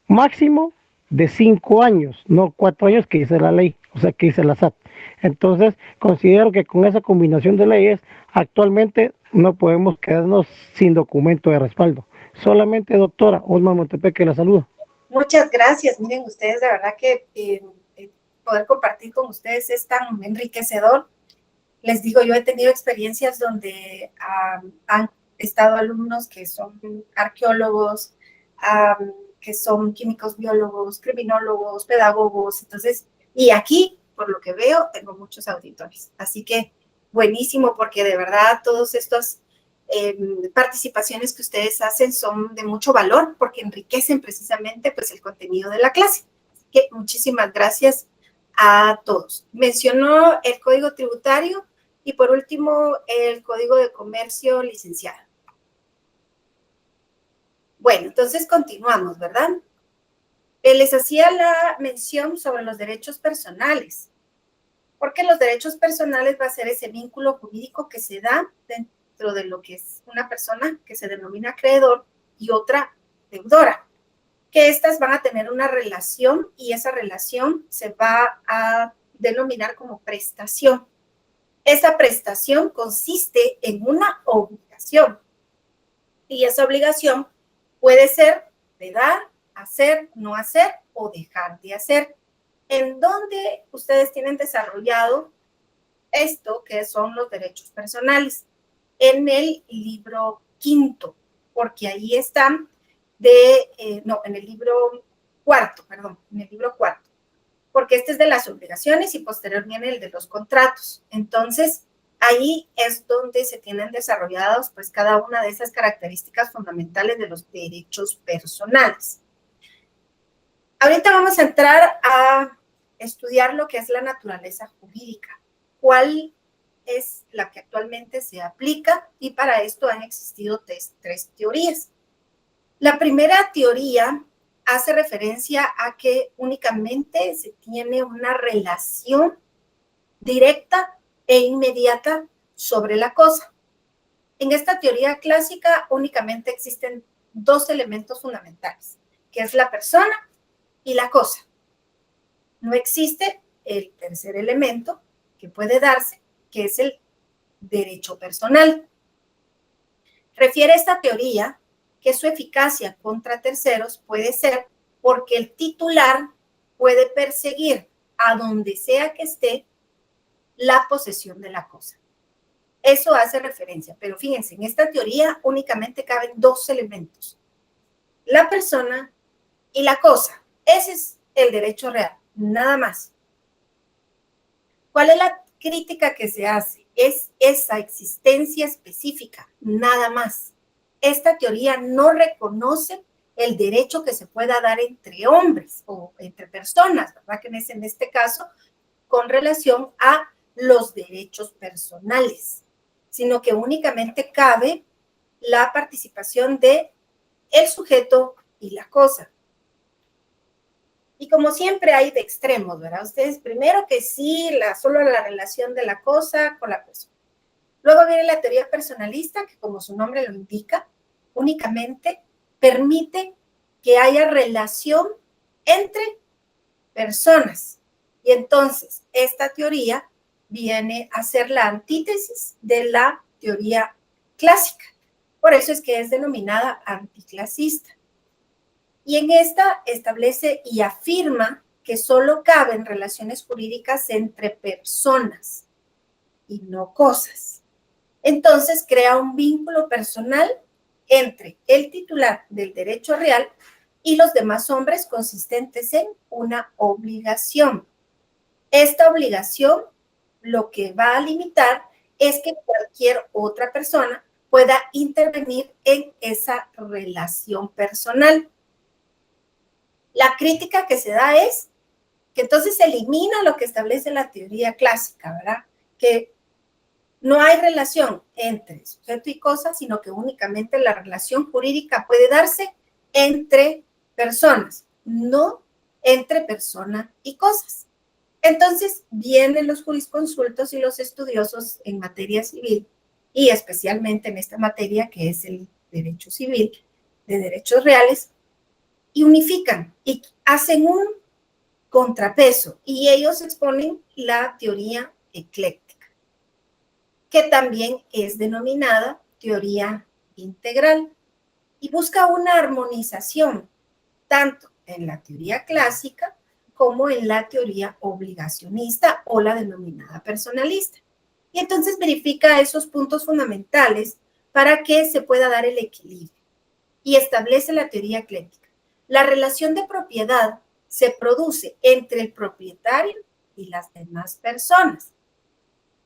máximo de 5 años, no 4 años que dice la ley, o sea, que dice la SAT. Entonces, considero que con esa combinación de leyes, actualmente no podemos quedarnos sin documento de respaldo. Solamente, doctora Osma Montepeque, la saludo. Muchas gracias. Miren ustedes, de verdad que poder compartir con ustedes es tan enriquecedor. Les digo, yo he tenido experiencias donde han estado alumnos que son arqueólogos, que son químicos biólogos, criminólogos, pedagogos. Entonces, y aquí, por lo que veo, tengo muchos auditores. Así que buenísimo, porque de verdad todos estos participaciones que ustedes hacen son de mucho valor, porque enriquecen precisamente pues el contenido de la clase. Así que muchísimas gracias a todos. Mencionó el Código Tributario y por último el Código de Comercio, licenciada. Bueno, entonces continuamos, ¿verdad? Les hacía la mención sobre los derechos personales, porque los derechos personales va a ser ese vínculo jurídico que se da dentro de lo que es una persona que se denomina acreedor y otra deudora, que estas van a tener una relación y esa relación se va a denominar como prestación. Esa prestación consiste en una obligación y esa obligación puede ser de dar, hacer, no hacer o dejar de hacer. ¿En dónde ustedes tienen desarrollado esto que son los derechos personales? En el libro quinto, porque ahí están en el libro cuarto, porque este es de las obligaciones y posterior viene el de los contratos. Entonces, ahí es donde se tienen desarrollados pues cada una de esas características fundamentales de los derechos personales. Ahorita vamos a entrar a estudiar lo que es la naturaleza jurídica, cuál es la que actualmente se aplica, y para esto han existido tres teorías. La primera teoría hace referencia a que únicamente se tiene una relación directa e inmediata sobre la cosa. En esta teoría clásica únicamente existen dos elementos fundamentales, que es la persona y la cosa. No existe el tercer elemento que puede darse, que es el derecho personal. Refiere esta teoría que su eficacia contra terceros puede ser porque el titular puede perseguir a donde sea que esté la posesión de la cosa. Eso hace referencia, pero fíjense, en esta teoría únicamente caben dos elementos, la persona y la cosa. Ese es el derecho real, nada más. ¿Cuál es la crítica que se hace? Es esa existencia específica, nada más. Esta teoría no reconoce el derecho que se pueda dar entre hombres o entre personas, ¿verdad? Que es en este caso con relación a los derechos personales, sino que únicamente cabe la participación de el sujeto y la cosa. Y como siempre hay de extremos, ¿verdad? Ustedes primero que sí, solo la relación de la cosa con la persona. Luego viene la teoría personalista, que como su nombre lo indica, únicamente permite que haya relación entre personas. Y entonces esta teoría viene a ser la antítesis de la teoría clásica. Por eso es que es denominada anticlasista. Y en esta establece y afirma que solo caben relaciones jurídicas entre personas y no cosas. Entonces crea un vínculo personal entre el titular del derecho real y los demás hombres consistentes en una obligación. Esta obligación lo que va a limitar es que cualquier otra persona pueda intervenir en esa relación personal. La crítica que se da es que entonces se elimina lo que establece la teoría clásica, ¿verdad? Que no hay relación entre sujeto y cosa, sino que únicamente la relación jurídica puede darse entre personas, no entre persona y cosas. Entonces, vienen los jurisconsultos y los estudiosos en materia civil, y especialmente en esta materia que es el derecho civil, de derechos reales, y unifican y hacen un contrapeso, y ellos exponen la teoría ecléctica, que también es denominada teoría integral, y busca una armonización tanto en la teoría clásica como en la teoría obligacionista o la denominada personalista. Y entonces verifica esos puntos fundamentales para que se pueda dar el equilibrio y establece la teoría ecléctica. La relación de propiedad se produce entre el propietario y las demás personas,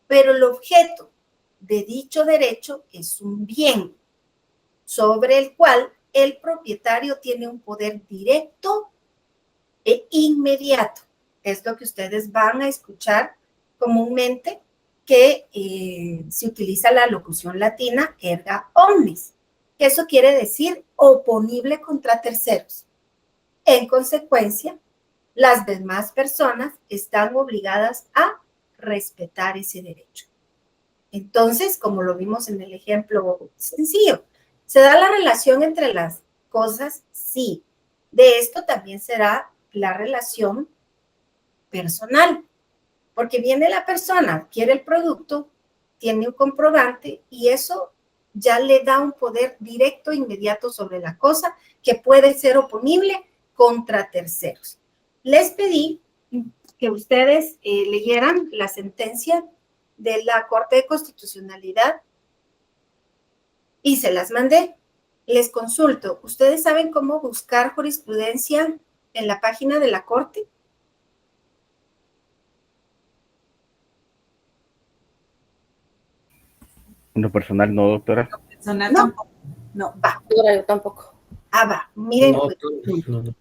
pero el objeto de dicho derecho es un bien sobre el cual el propietario tiene un poder directo e inmediato. Es lo que ustedes van a escuchar comúnmente, que se utiliza la locución latina erga omnes. Eso quiere decir oponible contra terceros. En consecuencia, las demás personas están obligadas a respetar ese derecho. Entonces, como lo vimos en el ejemplo sencillo, ¿se da la relación entre las cosas? Sí. De esto también será la relación personal, porque viene la persona, quiere el producto, tiene un comprobante y eso ya le da un poder directo e inmediato sobre la cosa que puede ser oponible contra terceros. Les pedí que ustedes leyeran la sentencia de la Corte de Constitucionalidad y se las mandé. Les consulto, ¿ustedes saben cómo buscar jurisprudencia en la página de la Corte? En lo personal no, doctora. No, no, va. Yo tampoco. Ah, va. Miren, No,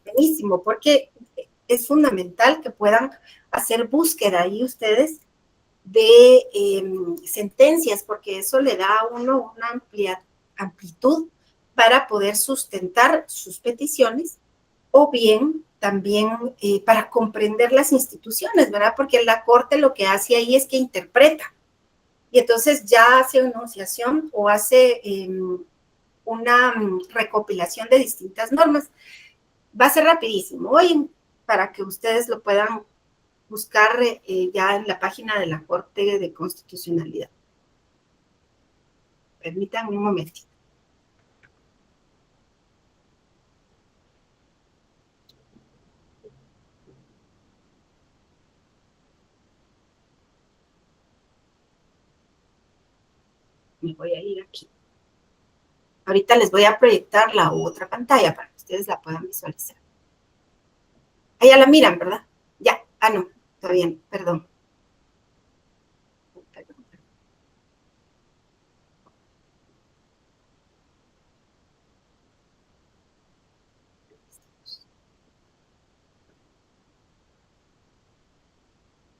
buenísimo, porque es fundamental que puedan hacer búsqueda ahí ustedes de sentencias, porque eso le da a uno una amplia amplitud para poder sustentar sus peticiones, o bien también para comprender las instituciones, ¿verdad? Porque la Corte lo que hace ahí es que interpreta, y entonces ya hace una enunciación o hace una recopilación de distintas normas. Va a ser rapidísimo hoy para que ustedes lo puedan buscar ya en la página de la Corte de Constitucionalidad. Permítanme un momentito. Me voy a ir aquí. Ahorita les voy a proyectar la otra pantalla para que ustedes la puedan visualizar. Ahí ya la miran, ¿verdad? Ya. Ah, no. Está bien. Perdón.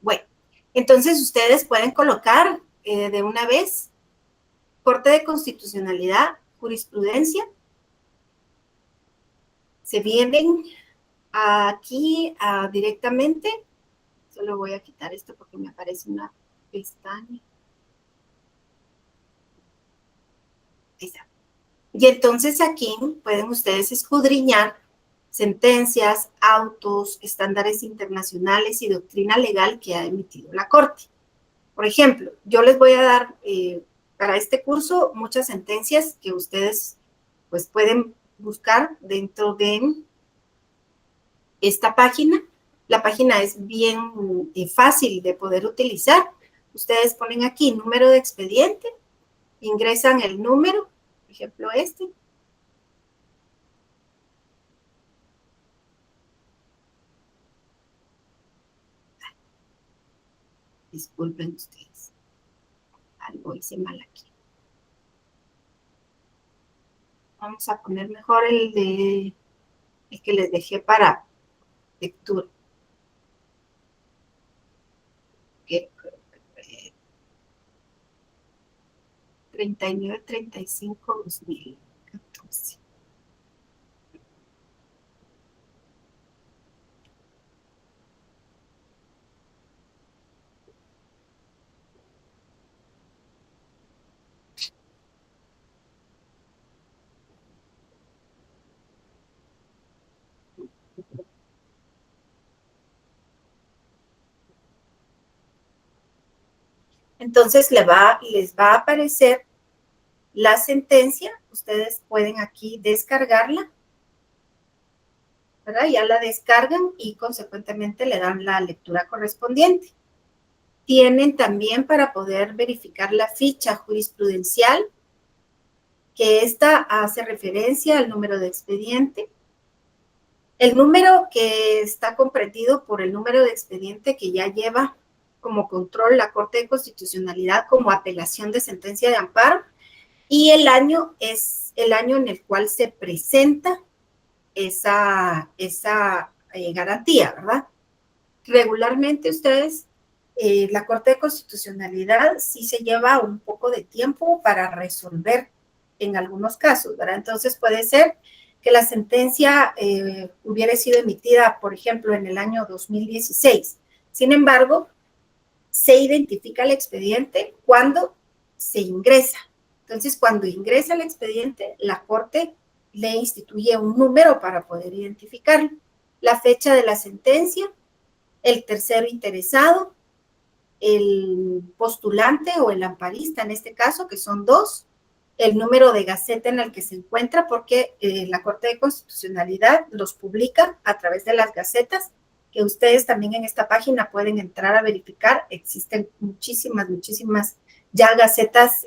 Bueno, entonces ustedes pueden colocar de una vez Corte de Constitucionalidad, jurisprudencia. Se vienen aquí directamente. Solo voy a quitar esto porque me aparece una pestaña. Ahí está. Y entonces aquí pueden ustedes escudriñar sentencias, autos, estándares internacionales y doctrina legal que ha emitido la Corte. Por ejemplo, yo les voy a dar para este curso muchas sentencias que ustedes pues pueden buscar dentro de esta página. La página es bien fácil de poder utilizar. Ustedes ponen aquí número de expediente, ingresan el número, por ejemplo este. Disculpen ustedes. Algo hice mal aquí. Vamos a poner mejor el que les dejé para lectura. 3935-2014. Entonces les va a aparecer la sentencia. Ustedes pueden aquí descargarla, ¿verdad? Ya la descargan y consecuentemente le dan la lectura correspondiente. Tienen también para poder verificar la ficha jurisprudencial, que esta hace referencia al número de expediente. El número que está comprendido por el número de expediente que ya lleva como control la Corte de Constitucionalidad como apelación de sentencia de amparo, y el año es el año en el cual se presenta esa garantía, ¿verdad? Regularmente ustedes, la Corte de Constitucionalidad sí se lleva un poco de tiempo para resolver en algunos casos, ¿verdad? Entonces puede ser que la sentencia hubiera sido emitida, por ejemplo, en el año 2016. Sin embargo, se identifica el expediente cuando se ingresa. Entonces, cuando ingresa el expediente, la Corte le instituye un número para poder identificarlo. La fecha de la sentencia, el tercero interesado, el postulante o el amparista en este caso, que son dos, el número de gaceta en el que se encuentra, porque la Corte de Constitucionalidad los publica a través de las gacetas, que ustedes también en esta página pueden entrar a verificar. Existen muchísimas ya gacetas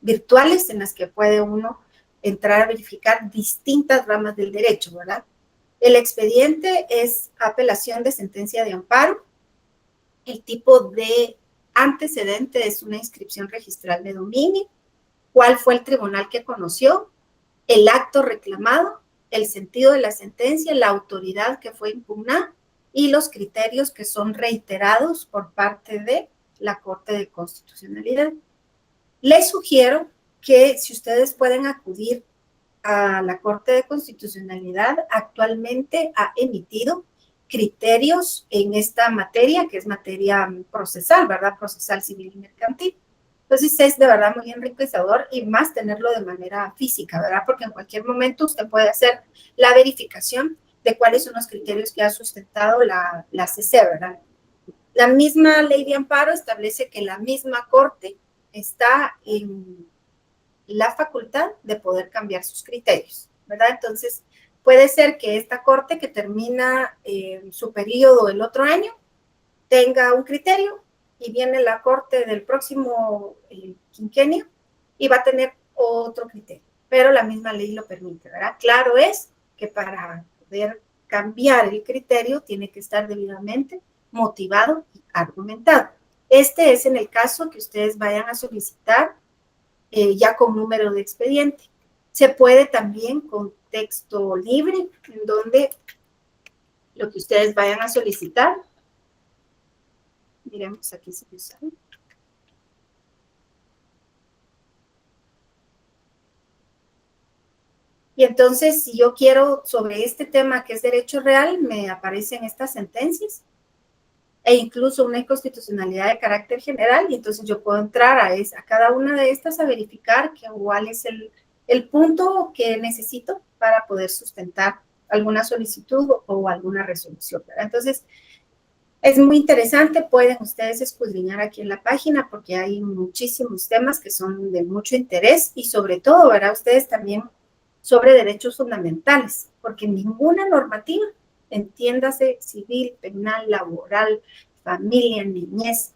virtuales en las que puede uno entrar a verificar distintas ramas del derecho, ¿verdad? El expediente es apelación de sentencia de amparo. El tipo de antecedente es una inscripción registral de dominio. ¿Cuál fue el tribunal que conoció? El acto reclamado, el sentido de la sentencia, la autoridad que fue impugnada y los criterios que son reiterados por parte de la Corte de Constitucionalidad. Les sugiero que si ustedes pueden acudir a la Corte de Constitucionalidad, actualmente ha emitido criterios en esta materia, que es materia procesal, ¿verdad? Procesal civil y mercantil. Entonces es de verdad muy enriquecedor y más tenerlo de manera física, ¿verdad? Porque en cualquier momento usted puede hacer la verificación de cuáles son los criterios que ha sustentado la CC, ¿verdad? La misma ley de amparo establece que la misma Corte está en la facultad de poder cambiar sus criterios, ¿verdad? Entonces, puede ser que esta Corte que termina su periodo el otro año tenga un criterio y viene la Corte del próximo quinquenio y va a tener otro criterio, pero la misma ley lo permite, ¿verdad? Claro es que para poder cambiar el criterio tiene que estar debidamente motivado y argumentado. Este es en el caso que ustedes vayan a solicitar ya con número de expediente. Se puede también con texto libre, en donde lo que ustedes vayan a solicitar, miremos aquí si lo saben. Y entonces, si yo quiero sobre este tema que es derecho real, me aparecen estas sentencias e incluso una inconstitucionalidad de carácter general, y entonces yo puedo entrar a cada una de estas a verificar cuál es el punto que necesito para poder sustentar alguna solicitud o alguna resolución, ¿verdad? Entonces, es muy interesante, pueden ustedes escudriñar aquí en la página porque hay muchísimos temas que son de mucho interés y sobre todo, ¿verdad? Ustedes también sobre derechos fundamentales, porque ninguna normativa, entiéndase civil, penal, laboral, familia, niñez,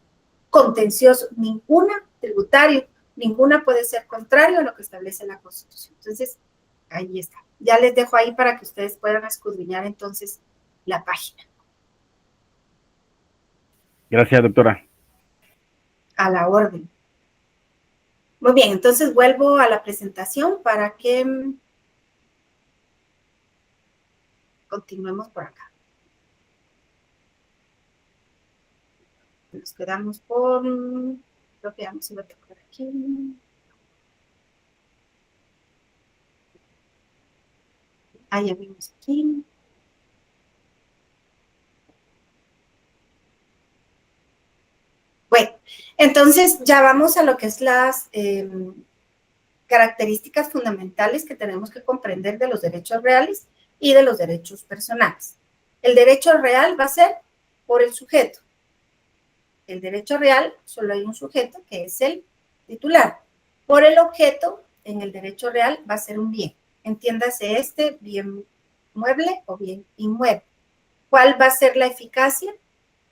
contencioso, ninguna tributario, ninguna puede ser contrario a lo que establece la Constitución. Entonces, ahí está. Ya les dejo ahí para que ustedes puedan escudriñar entonces la página. Gracias, doctora. A la orden. Muy bien, entonces vuelvo a la presentación para que continuemos por acá. Nos quedamos por... Creo que ya nos iba a tocar aquí. Ah, ya vimos aquí. Bueno, entonces ya vamos a lo que es las características fundamentales que tenemos que comprender de los derechos reales y de los derechos personales. El derecho real va a ser por el sujeto. el derecho real solo hay un sujeto que es el titular. Por el objeto, en el derecho real va a ser un bien. Entiéndase este bien mueble o bien inmueble. ¿Cuál va a ser la eficacia?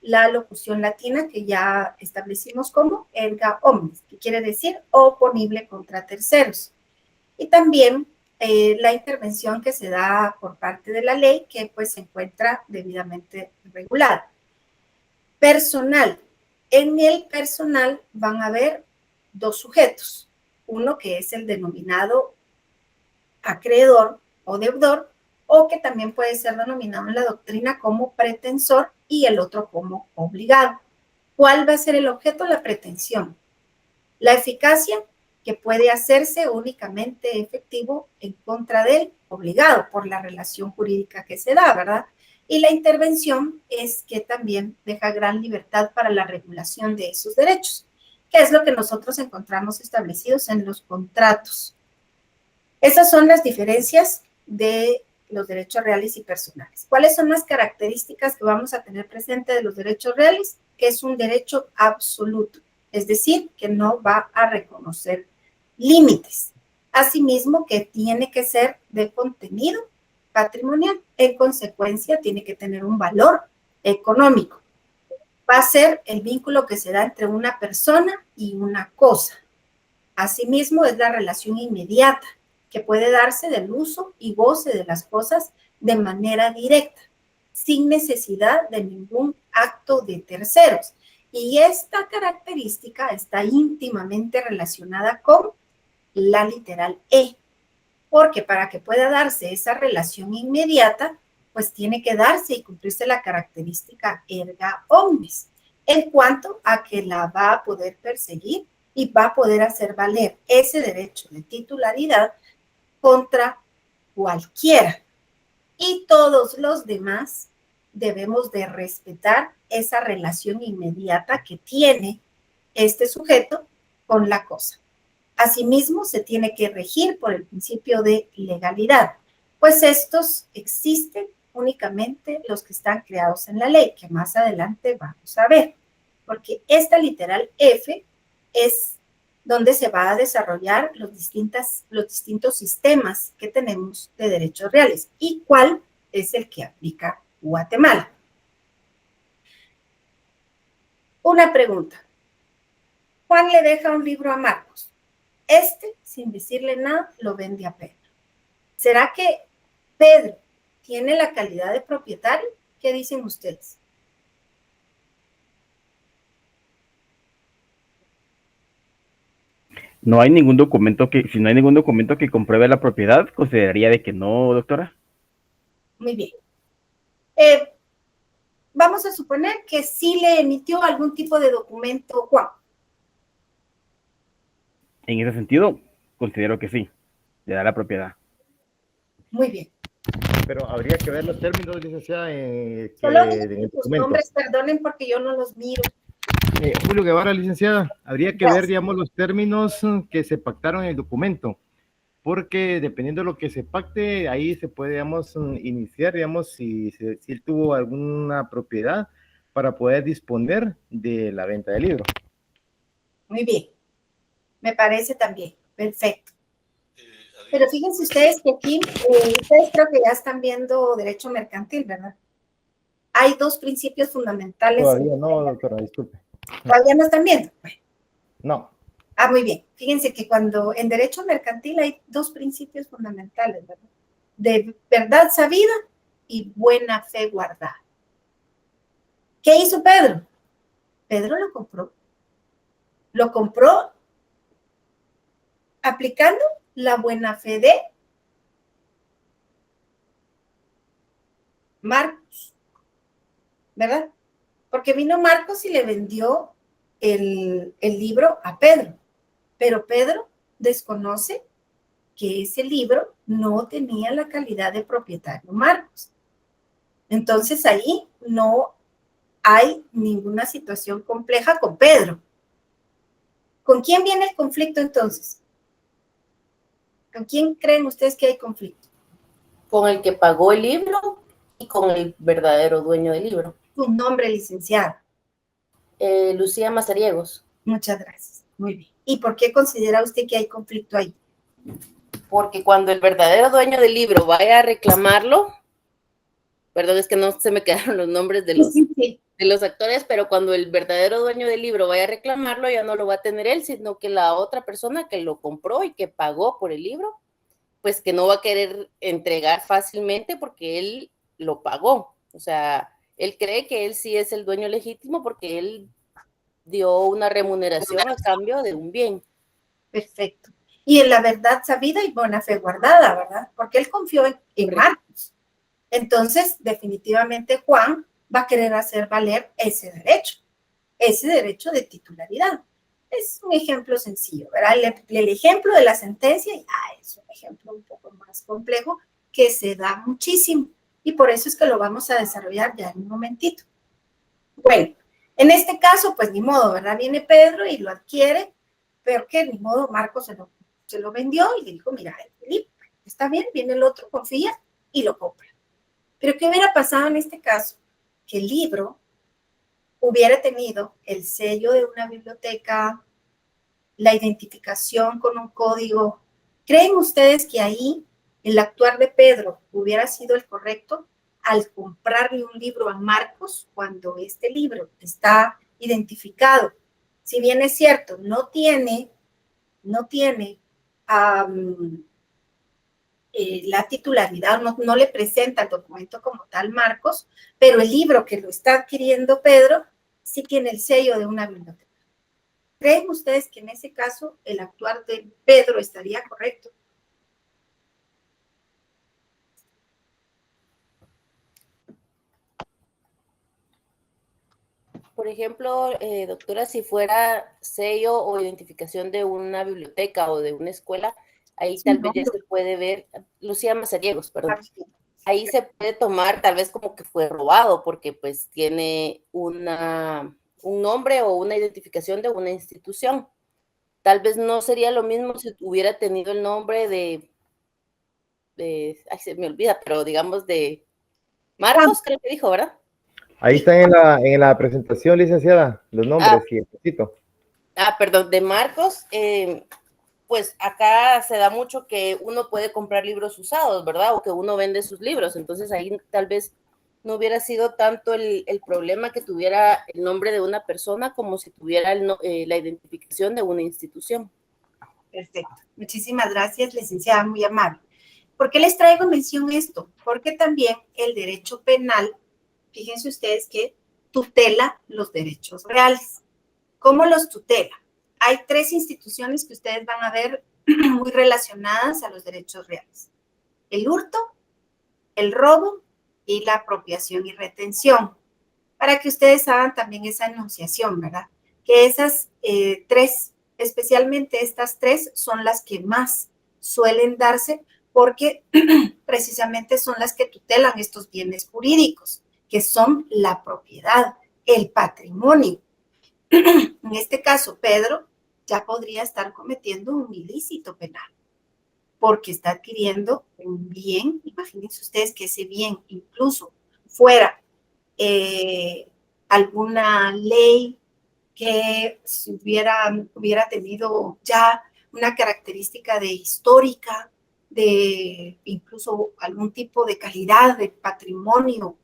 La locución latina que ya establecimos como erga omnes, que quiere decir oponible contra terceros. Y también la intervención que se da por parte de la ley, que pues se encuentra debidamente regulada. Personal. En el personal van a haber dos sujetos. Uno que es el denominado acreedor o deudor, o que también puede ser denominado en la doctrina como pretensor y el otro como obligado. ¿Cuál va a ser el objeto? La pretensión. La eficacia, que puede hacerse únicamente efectivo en contra del obligado por la relación jurídica que se da, ¿verdad? Y la intervención es que también deja gran libertad para la regulación de esos derechos, que es lo que nosotros encontramos establecidos en los contratos. Esas son las diferencias de los derechos reales y personales. ¿Cuáles son las características que vamos a tener presente de los derechos reales? Que es un derecho absoluto, es decir, que no va a reconocer límites. Asimismo, que tiene que ser de contenido patrimonial. En consecuencia, tiene que tener un valor económico. Va a ser el vínculo que se da entre una persona y una cosa. Asimismo, es la relación inmediata, que puede darse del uso y goce de las cosas de manera directa, sin necesidad de ningún acto de terceros. Y esta característica está íntimamente relacionada con la literal E, porque para que pueda darse esa relación inmediata, pues tiene que darse y cumplirse la característica erga omnes, en cuanto a que la va a poder perseguir y va a poder hacer valer ese derecho de titularidad contra cualquiera. Y todos los demás debemos de respetar esa relación inmediata que tiene este sujeto con la cosa. Asimismo, se tiene que regir por el principio de legalidad, pues estos existen únicamente los que están creados en la ley, que más adelante vamos a ver, porque esta literal F es donde se va a desarrollar los distintos sistemas que tenemos de derechos reales y cuál es el que aplica Guatemala. Una pregunta. Juan le deja un libro a Marcos. Este, sin decirle nada, lo vende a Pedro. ¿Será que Pedro tiene la calidad de propietario? ¿Qué dicen ustedes? No hay ningún documento si no hay ningún documento que compruebe la propiedad, consideraría de que no, doctora. Muy bien. Vamos a suponer que sí le emitió algún tipo de documento Juan. En ese sentido, considero que sí, le da la propiedad. Muy bien. Pero habría que ver los términos, licenciada, Solo del sus documento. nombres, perdonen porque yo no los miro. Julio Guevara, licenciada, habría que Gracias. ver, digamos, los términos que se pactaron en el documento, porque dependiendo de lo que se pacte, ahí se puede, digamos, iniciar, digamos, si él tuvo alguna propiedad para poder disponer de la venta del libro. Muy bien. Me parece también. Perfecto. Pero fíjense ustedes que aquí, ustedes creo que ya están viendo derecho mercantil, ¿verdad? Hay dos principios fundamentales. Todavía no, doctora, disculpe. ¿Todavía no están viendo? Bueno. No. Ah, muy bien. Fíjense que cuando en derecho mercantil hay dos principios fundamentales, ¿verdad? De verdad sabida y buena fe guardada. ¿Qué hizo Pedro? Pedro lo compró. Lo compró aplicando la buena fe de Marcos, ¿verdad? Porque vino Marcos y le vendió el libro a Pedro, pero Pedro desconoce que ese libro no tenía la calidad de propietario Marcos. Entonces ahí no hay ninguna situación compleja con Pedro. ¿Con quién viene el conflicto entonces? ¿Con quién creen ustedes que hay conflicto? Con el que pagó el libro y con el verdadero dueño del libro. Tu nombre, licenciado. Lucía Mazariegos. Muchas gracias. Muy bien. ¿Y por qué considera usted que hay conflicto ahí? Porque cuando el verdadero dueño del libro vaya a reclamarlo, perdón, es que no se me quedaron los nombres de los actores, pero cuando el verdadero dueño del libro vaya a reclamarlo, ya no lo va a tener él, sino que la otra persona que lo compró y que pagó por el libro, pues que no va a querer entregar fácilmente porque él lo pagó. O sea, él cree que él sí es el dueño legítimo porque él dio una remuneración a cambio de un bien. Perfecto. Y en la verdad sabida y buena fe guardada, ¿verdad? Porque él confió en Marcos. Entonces, definitivamente Juan va a querer hacer valer ese derecho de titularidad. Es un ejemplo sencillo, ¿verdad? El ejemplo de la sentencia es un ejemplo un poco más complejo que se da muchísimo y por eso es que lo vamos a desarrollar ya en un momentito. Bueno, en este caso, pues ni modo, ¿verdad? Viene Pedro y lo adquiere, pero que ni modo, Marcos se lo vendió y le dijo, mira, está bien, viene el otro, confía y lo compra. Pero ¿qué hubiera pasado en este caso? Que el libro hubiera tenido el sello de una biblioteca, la identificación con un código. ¿Creen ustedes que ahí el actuar de Pedro hubiera sido el correcto al comprarle un libro a Marcos cuando este libro está identificado? Si bien es cierto, no tiene la titularidad, no le presenta el documento como tal Marcos, pero el libro que lo está adquiriendo Pedro sí tiene el sello de una biblioteca. ¿Creen ustedes que en ese caso el actuar de Pedro estaría correcto? Por ejemplo, doctora, si fuera sello o identificación de una biblioteca o de una escuela, ahí tal vez ya se puede ver, Lucía Mazariegos, perdón, ahí se puede tomar tal vez como que fue robado porque pues tiene un nombre o una identificación de una institución. Tal vez no sería lo mismo si hubiera tenido el nombre ay, se me olvida, pero digamos de Marcos, creo que dijo, ¿verdad? Ahí están en la presentación, licenciada, los nombres y el petito. Perdón, de Marcos, pues acá se da mucho que uno puede comprar libros usados, ¿verdad? O que uno vende sus libros, entonces ahí tal vez no hubiera sido tanto el problema que tuviera el nombre de una persona como si tuviera la identificación de una institución. Perfecto. Muchísimas gracias, licenciada, muy amable. ¿Por qué les traigo mención esto? Porque también el derecho penal, fíjense ustedes que tutela los derechos reales. ¿Cómo los tutela? Hay tres instituciones que ustedes van a ver muy relacionadas a los derechos reales. El hurto, el robo y la apropiación y retención. Para que ustedes hagan también esa enunciación, ¿verdad? Que esas tres, especialmente estas tres, son las que más suelen darse porque precisamente son las que tutelan estos bienes jurídicos, que son la propiedad, el patrimonio. En este caso, Pedro ya podría estar cometiendo un ilícito penal porque está adquiriendo un bien. Imagínense ustedes que ese bien incluso fuera alguna ley que hubiera tenido ya una característica de histórica, de incluso algún tipo de calidad de patrimonio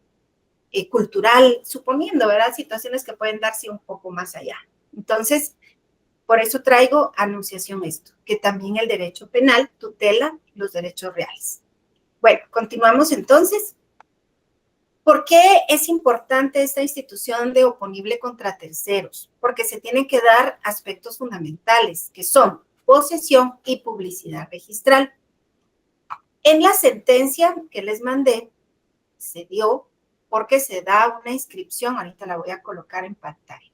cultural, suponiendo, ¿verdad? Situaciones que pueden darse un poco más allá. Entonces, por eso traigo anunciación esto, que también el derecho penal tutela los derechos reales. Bueno, continuamos entonces. ¿Por qué es importante esta institución de oponible contra terceros? Porque se tienen que dar aspectos fundamentales, que son posesión y publicidad registral. En la sentencia que les mandé, se dio porque se da una inscripción, ahorita la voy a colocar en pantalla.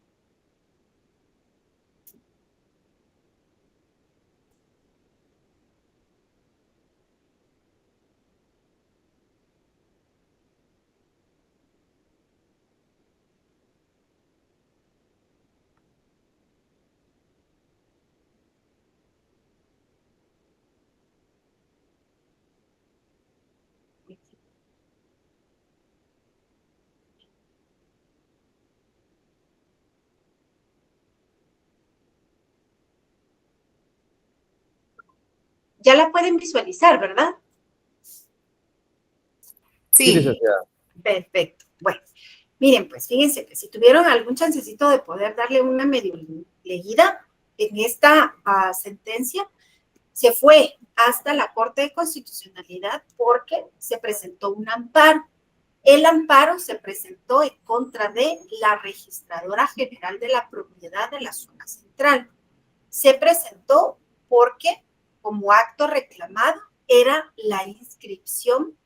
Ya la pueden visualizar, ¿verdad? Sí, licenciada. Perfecto. Bueno, miren, pues fíjense que si tuvieron algún chancecito de poder darle una medio leída en esta sentencia, se fue hasta la Corte de Constitucionalidad porque se presentó un amparo. El amparo se presentó en contra de la Registradora General de la Propiedad de la Zona Central. Se presentó porque como acto reclamado era la inscripción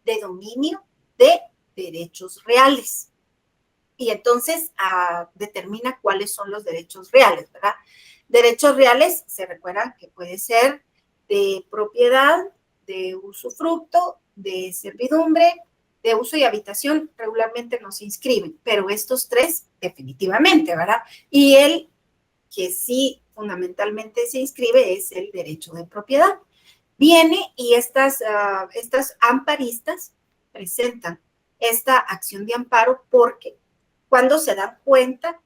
de dominio de derechos reales. Y entonces determina cuáles son los derechos reales, ¿verdad? Derechos reales, se recuerdan que puede ser de propiedad, de usufructo, de servidumbre, de uso y habitación, regularmente no se inscriben, pero estos tres definitivamente, ¿verdad? Y el que sí fundamentalmente se inscribe es el derecho de propiedad. Viene y estas amparistas presentan esta acción de amparo porque cuando se dan cuenta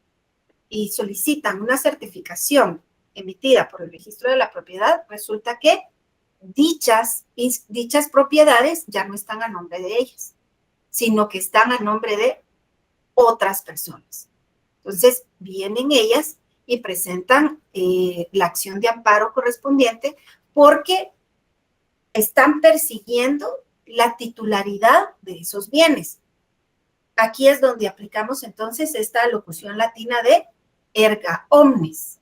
y solicitan una certificación emitida por el registro de la propiedad, resulta que dichas propiedades ya no están a nombre de ellas, sino que están a nombre de otras personas. Entonces, vienen ellas y presentan la acción de amparo correspondiente porque están persiguiendo la titularidad de esos bienes. Aquí es donde aplicamos entonces esta locución latina de erga omnes,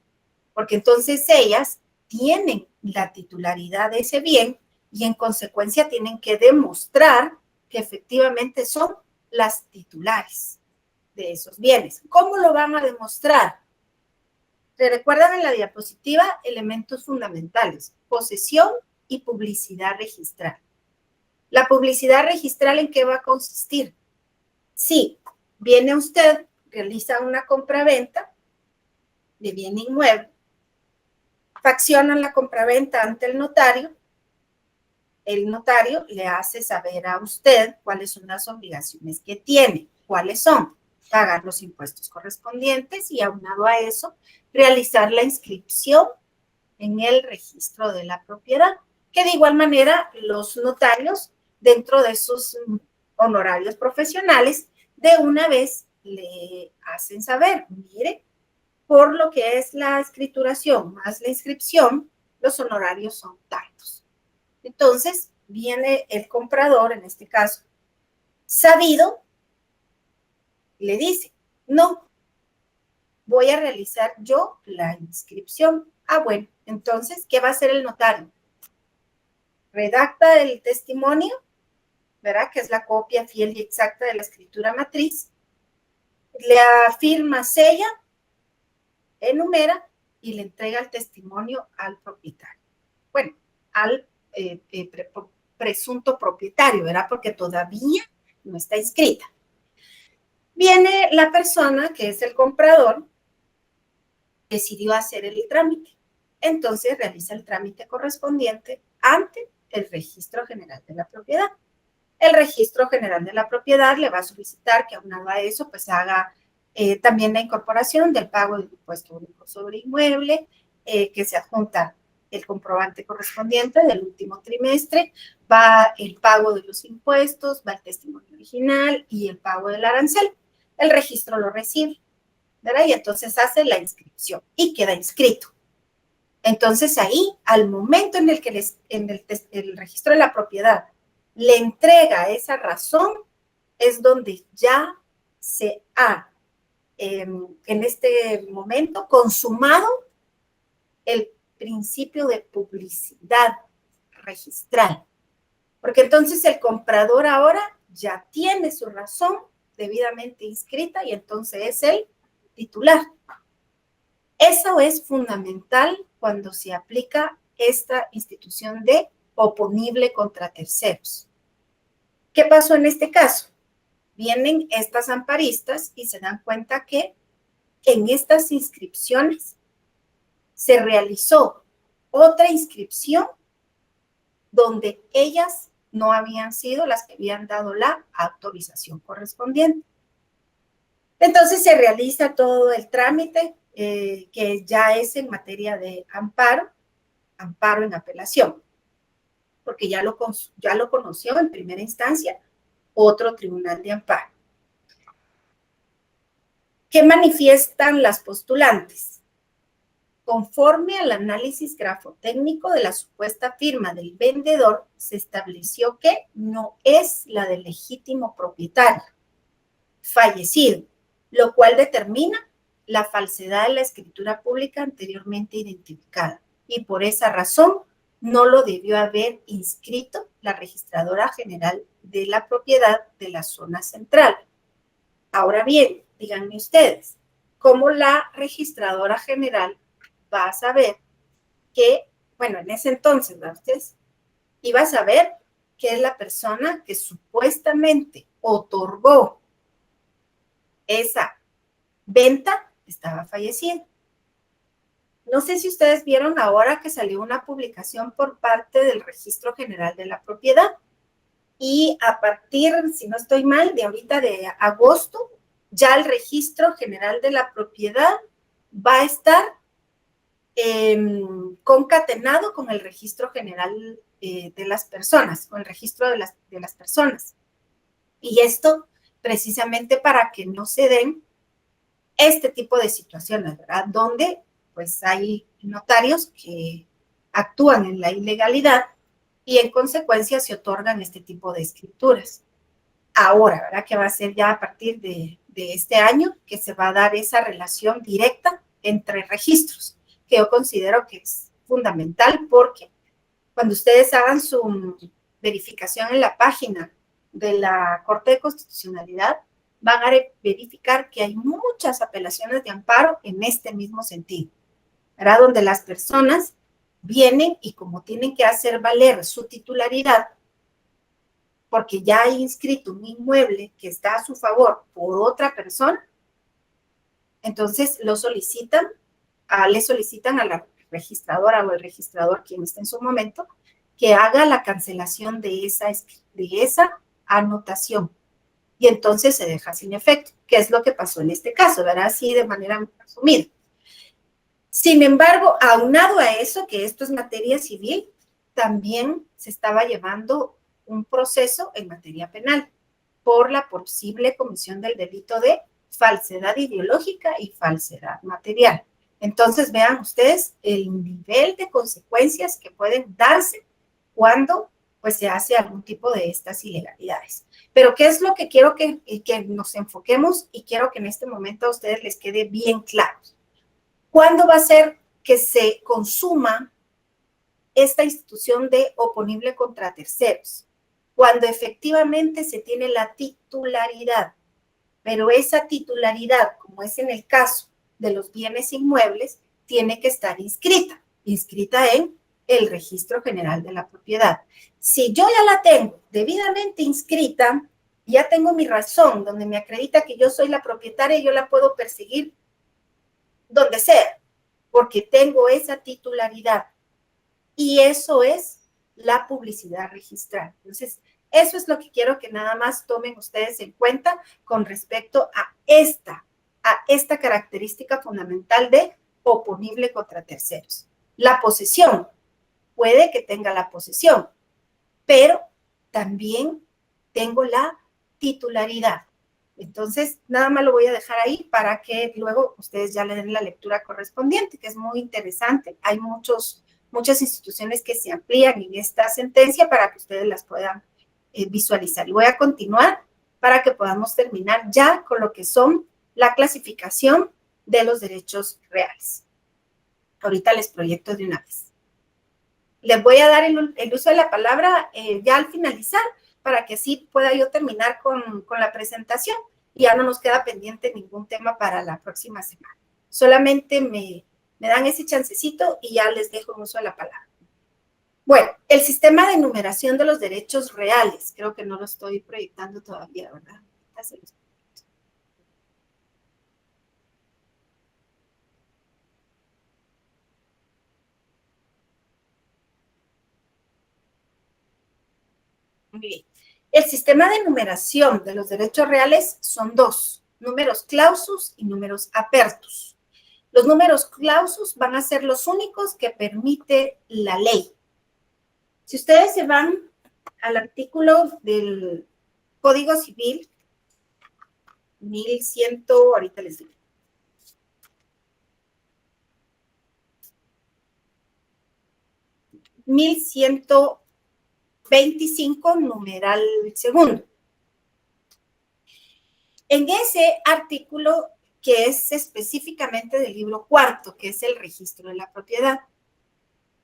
porque entonces ellas tienen la titularidad de ese bien y en consecuencia tienen que demostrar que efectivamente son las titulares de esos bienes. ¿Cómo lo van a demostrar? ¿Se recuerdan en la diapositiva? Elementos fundamentales: posesión y publicidad registral. ¿La publicidad registral en qué va a consistir? Sí, viene usted, realiza una compraventa de bien inmueble, faccionan la compraventa ante el notario le hace saber a usted cuáles son las obligaciones que tiene. ¿Cuáles son? Pagar los impuestos correspondientes y aunado a eso, realizar la inscripción en el registro de la propiedad, que de igual manera los notarios, dentro de sus honorarios profesionales, de una vez le hacen saber, mire, por lo que es la escrituración más la inscripción, los honorarios son tantos. Entonces, viene el comprador, en este caso, sabido, le dice, no, voy a realizar yo la inscripción. Ah, bueno, entonces, ¿qué va a hacer el notario? Redacta el testimonio, ¿verdad? Que es la copia fiel y exacta de la escritura matriz, le firma, sella, enumera y le entrega el testimonio al propietario. Bueno, al presunto propietario, ¿verdad? Porque todavía no está inscrita. Viene la persona que es el comprador, decidió hacer el trámite. Entonces realiza el trámite correspondiente ante el Registro General de la Propiedad. El Registro General de la Propiedad le va a solicitar que aunado a eso, pues haga también la incorporación del pago del impuesto único sobre inmueble, que se adjunta el comprobante correspondiente del último trimestre, va el pago de los impuestos, va el testimonio original y el pago del arancel. El registro lo recibe, ¿verdad? Y entonces hace la inscripción y queda inscrito. Entonces ahí, al momento en el que el registro de la propiedad le entrega esa razón, es donde ya se ha, en este momento, consumado el principio de publicidad registral. Porque entonces el comprador ahora ya tiene su razón debidamente inscrita y entonces es el titular. Eso es fundamental cuando se aplica esta institución de oponible contra terceros. ¿Qué pasó en este caso? Vienen estas amparistas y se dan cuenta que en estas inscripciones se realizó otra inscripción donde ellas no habían sido las que habían dado la autorización correspondiente. Entonces se realiza todo el trámite que ya es en materia de amparo en apelación. porque ya lo conoció en primera instancia otro tribunal de amparo. ¿Qué manifiestan las postulantes? Conforme al análisis grafotécnico de la supuesta firma del vendedor, se estableció que no es la del legítimo propietario fallecido, lo cual determina la falsedad de la escritura pública anteriormente identificada, y por esa razón no lo debió haber inscrito la registradora general de la propiedad de la zona central. Ahora bien, díganme ustedes, ¿cómo la registradora general va a saber que, bueno, en ese entonces, ¿verdad ustedes? Iba a saber que es la persona que supuestamente otorgó esa venta estaba fallecida. No sé si ustedes vieron ahora que salió una publicación por parte del Registro General de la Propiedad, y a partir, si no estoy mal, de ahorita de agosto, ya el Registro General de la Propiedad va a estar concatenado con el Registro General de las Personas, con el registro de las personas. Y esto precisamente para que no se den este tipo de situaciones, ¿verdad? Donde pues hay notarios que actúan en la ilegalidad y en consecuencia se otorgan este tipo de escrituras. Ahora, ¿verdad? Que va a ser ya a partir de este año que se va a dar esa relación directa entre registros, que yo considero que es fundamental, porque cuando ustedes hagan su verificación en la página de la Corte de Constitucionalidad, van a verificar que hay muchas apelaciones de amparo en este mismo sentido, ¿verdad? Donde las personas vienen y como tienen que hacer valer su titularidad, porque ya hay inscrito un inmueble que está a su favor por otra persona, entonces le solicitan a la registradora o el registrador, quien esté en su momento, que haga la cancelación de esa anotación. Y entonces se deja sin efecto, que es lo que pasó en este caso, ¿verdad? Así de manera resumida. Sin embargo, aunado a eso, que esto es materia civil, también se estaba llevando un proceso en materia penal por la posible comisión del delito de falsedad ideológica y falsedad material. Entonces, vean ustedes el nivel de consecuencias que pueden darse cuando pues se hace algún tipo de estas ilegalidades. Pero ¿qué es lo que quiero que nos enfoquemos y quiero que en este momento a ustedes les quede bien claro? ¿Cuándo va a ser que se consuma esta institución de oponible contra terceros? Cuando efectivamente se tiene la titularidad, pero esa titularidad, como es en el caso de los bienes inmuebles, tiene que estar inscrita en el Registro General de la Propiedad. Si yo ya la tengo debidamente inscrita, ya tengo mi razón donde me acredita que yo soy la propietaria, yo la puedo perseguir donde sea, porque tengo esa titularidad. Y eso es la publicidad registral. Entonces, eso es lo que quiero que nada más tomen ustedes en cuenta con respecto a esta característica fundamental de oponible contra terceros. La posesión, puede que tenga la posesión, pero también tengo la titularidad. Entonces, nada más lo voy a dejar ahí para que luego ustedes ya le den la lectura correspondiente, que es muy interesante. Hay muchas instituciones que se amplían en esta sentencia para que ustedes las puedan visualizar. Y voy a continuar para que podamos terminar ya con lo que son la clasificación de los derechos reales. Ahorita les proyecto de una vez. Les voy a dar el uso de la palabra ya al finalizar, para que así pueda yo terminar con la presentación y ya no nos queda pendiente ningún tema para la próxima semana. Solamente me dan ese chancecito y ya les dejo el uso de la palabra. Bueno, el sistema de enumeración de los derechos reales. Creo que no lo estoy proyectando todavía, ¿verdad? Muy bien. El sistema de enumeración de los derechos reales son dos: números clausus y números apertus. Los números clausus van a ser los únicos que permite la ley. Si ustedes se van al artículo del Código Civil, 1100, ahorita les digo. (1125) numeral segundo. En ese artículo, que es específicamente del libro cuarto, que es el registro de la propiedad,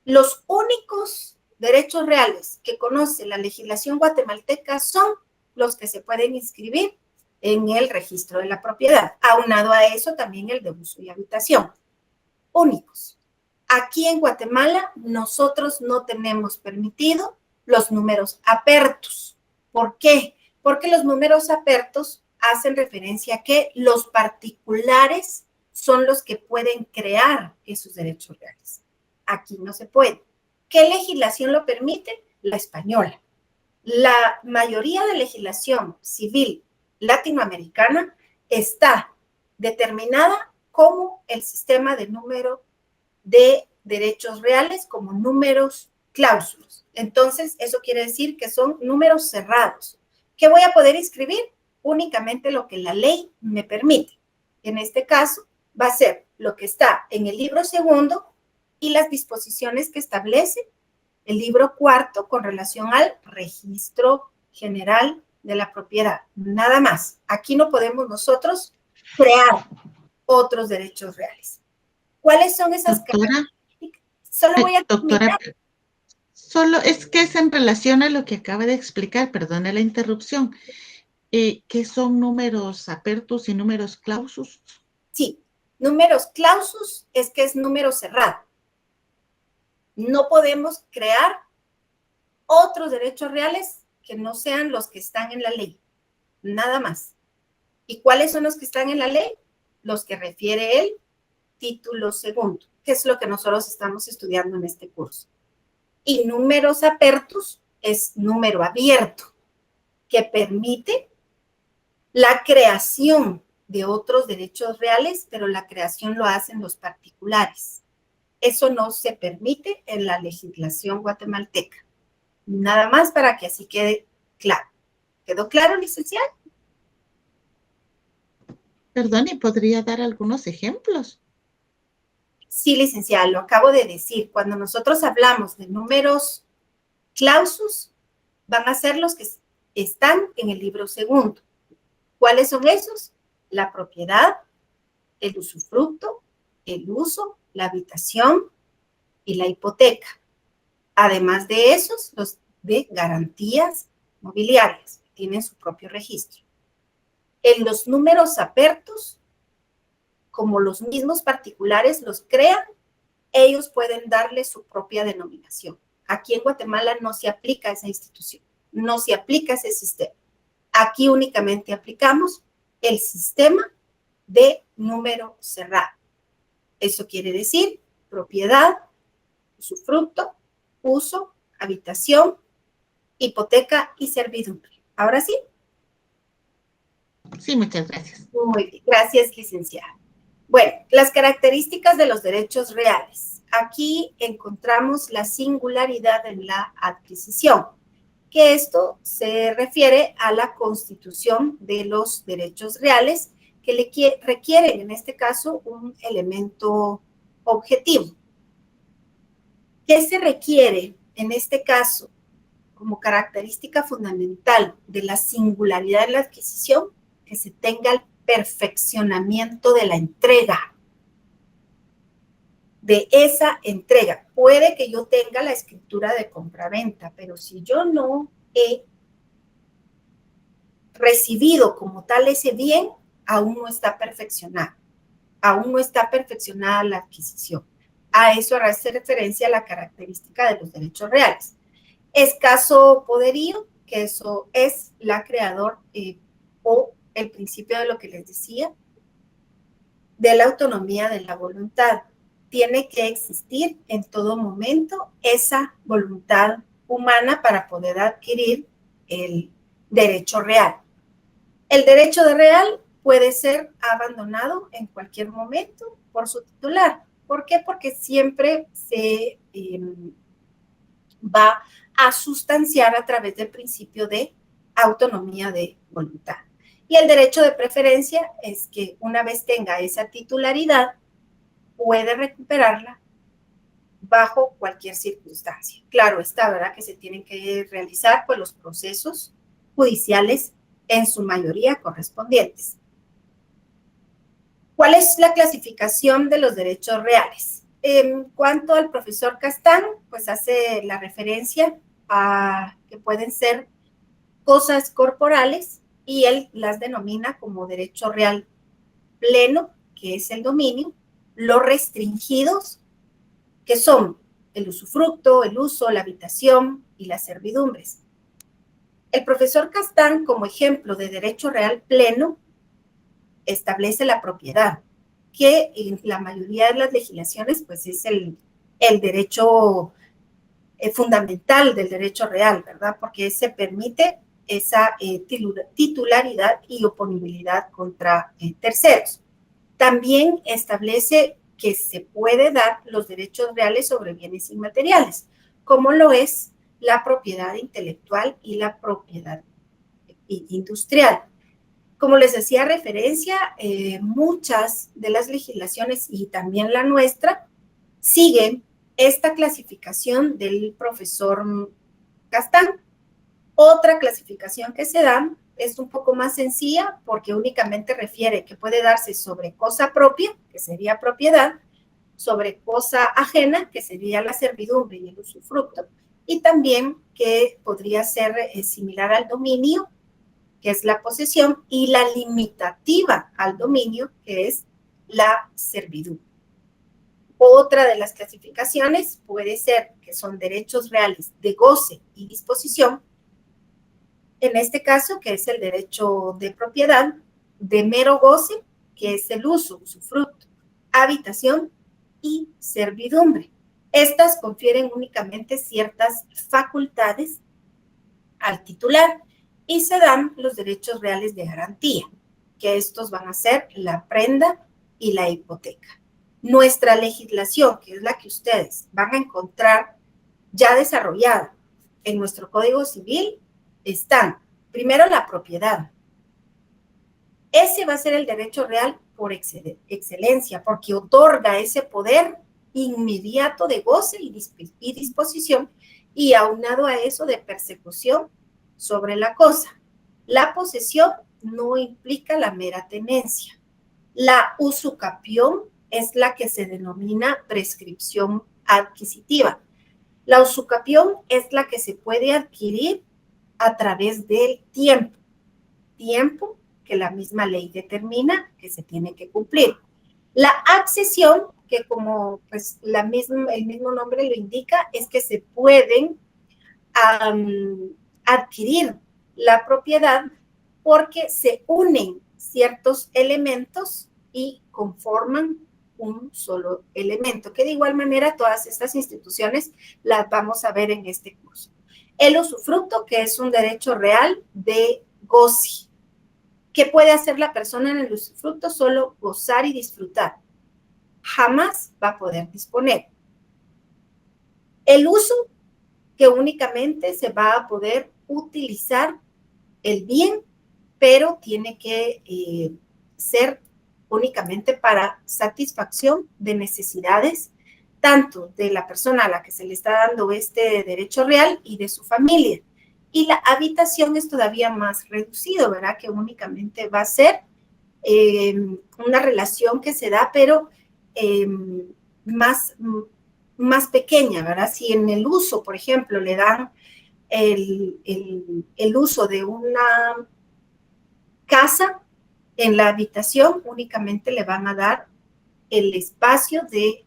los únicos derechos reales que conoce la legislación guatemalteca son los que se pueden inscribir en el registro de la propiedad. Aunado a eso, también el de uso y habitación. Únicos. Aquí en Guatemala, nosotros no tenemos permitido los números apertos. ¿Por qué? Porque los números apertos hacen referencia a que los particulares son los que pueden crear esos derechos reales. Aquí no se puede. ¿Qué legislación lo permite? La española. La mayoría de legislación civil latinoamericana está determinada como el sistema de número de derechos reales, como números cláusulos. Entonces, eso quiere decir que son números cerrados. ¿Qué voy a poder inscribir? Únicamente lo que la ley me permite. En este caso, va a ser lo que está en el libro segundo y las disposiciones que establece el libro cuarto con relación al registro general de la propiedad. Nada más. Aquí no podemos nosotros crear otros derechos reales. ¿Cuáles son esas características? Solo voy a doctora, solo es que es en relación a lo que acaba de explicar, perdone la interrupción. ¿Qué son números apertus y números clausus? Sí, números clausus es que es número cerrado. No podemos crear otros derechos reales que no sean los que están en la ley. Nada más. ¿Y cuáles son los que están en la ley? Los que refiere el título segundo, que es lo que nosotros estamos estudiando en este curso. Y números apertus es número abierto, que permite la creación de otros derechos reales, pero la creación lo hacen los particulares. Eso no se permite en la legislación guatemalteca. Nada más para que así quede claro. ¿Quedó claro, licenciado? Perdón, ¿y podría dar algunos ejemplos? Sí, licenciada, lo acabo de decir. Cuando nosotros hablamos de números clausus, van a ser los que están en el libro segundo. ¿Cuáles son esos? La propiedad, el usufructo, el uso, la habitación y la hipoteca. Además de esos, los de garantías mobiliarias, que tienen su propio registro. En los números apertos, como los mismos particulares los crean, ellos pueden darle su propia denominación. Aquí en Guatemala no se aplica esa institución, no se aplica ese sistema. Aquí únicamente aplicamos el sistema de número cerrado. Eso quiere decir propiedad, usufructo, uso, habitación, hipoteca y servidumbre. ¿Ahora sí? Sí, muchas gracias. Muy bien, gracias, licenciada. Bueno, las características de los derechos reales. Aquí encontramos la singularidad en la adquisición, que esto se refiere a la constitución de los derechos reales que requieren, en este caso, un elemento objetivo. ¿Qué se requiere en este caso como característica fundamental de la singularidad de la adquisición? Que se tenga el perfeccionamiento de la entrega. De esa entrega. Puede que yo tenga la escritura de compraventa, pero si yo no he recibido como tal ese bien, aún no está perfeccionado. Aún no está perfeccionada la adquisición. A eso hace referencia la característica de los derechos reales. Escaso poderío, que eso es la creador o el principio de lo que les decía, de la autonomía de la voluntad. Tiene que existir en todo momento esa voluntad humana para poder adquirir el derecho real. El derecho real puede ser abandonado en cualquier momento por su titular. ¿Por qué? Porque siempre se va a sustanciar a través del principio de autonomía de voluntad. Y el derecho de preferencia es que una vez tenga esa titularidad, puede recuperarla bajo cualquier circunstancia. Claro está, ¿verdad? Que se tienen que realizar pues los procesos judiciales en su mayoría correspondientes. ¿Cuál es la clasificación de los derechos reales? En cuanto al profesor Castán, pues hace la referencia a que pueden ser cosas corporales y él las denomina como derecho real pleno, que es el dominio, los restringidos, que son el usufructo, el uso, la habitación y las servidumbres. El profesor Castán, como ejemplo de derecho real pleno, establece la propiedad, que en la mayoría de las legislaciones pues es el derecho fundamental del derecho real, ¿verdad? Porque se permite esa titularidad y oponibilidad contra terceros. También establece que se puede dar los derechos reales sobre bienes inmateriales, como lo es la propiedad intelectual y la propiedad industrial. Como les hacía referencia, muchas de las legislaciones y también la nuestra siguen esta clasificación del profesor Castán. Otra clasificación que se da es un poco más sencilla porque únicamente refiere que puede darse sobre cosa propia, que sería propiedad, sobre cosa ajena, que sería la servidumbre y el usufructo, y también que podría ser similar al dominio, que es la posesión, y la limitativa al dominio, que es la servidumbre. Otra de las clasificaciones puede ser que son derechos reales de goce y disposición, en este caso, que es el derecho de propiedad, de mero goce, que es el uso, usufructo, habitación y servidumbre. Estas confieren únicamente ciertas facultades al titular y se dan los derechos reales de garantía, que estos van a ser la prenda y la hipoteca. Nuestra legislación, que es la que ustedes van a encontrar ya desarrollada en nuestro Código Civil, están, primero, la propiedad. Ese va a ser el derecho real por excelencia, porque otorga ese poder inmediato de goce y disposición, y aunado a eso de persecución sobre la cosa. La posesión no implica la mera tenencia. La usucapión es la que se denomina prescripción adquisitiva. La usucapión es la que se puede adquirir a través del tiempo que la misma ley determina que se tiene que cumplir. La accesión, que como pues el mismo nombre lo indica, es que se pueden adquirir la propiedad porque se unen ciertos elementos y conforman un solo elemento, que de igual manera todas estas instituciones las vamos a ver en este curso. El usufructo, que es un derecho real de goce. ¿Qué puede hacer la persona en el usufructo? Solo gozar y disfrutar. Jamás va a poder disponer. El uso, que únicamente se va a poder utilizar el bien, pero tiene que ser únicamente para satisfacción de necesidades tanto de la persona a la que se le está dando este derecho real y de su familia. Y la habitación es todavía más reducido, ¿verdad? Que únicamente va a ser una relación que se da, pero más pequeña, ¿verdad? Si en el uso, por ejemplo, le dan el uso de una casa, en la habitación únicamente le van a dar el espacio de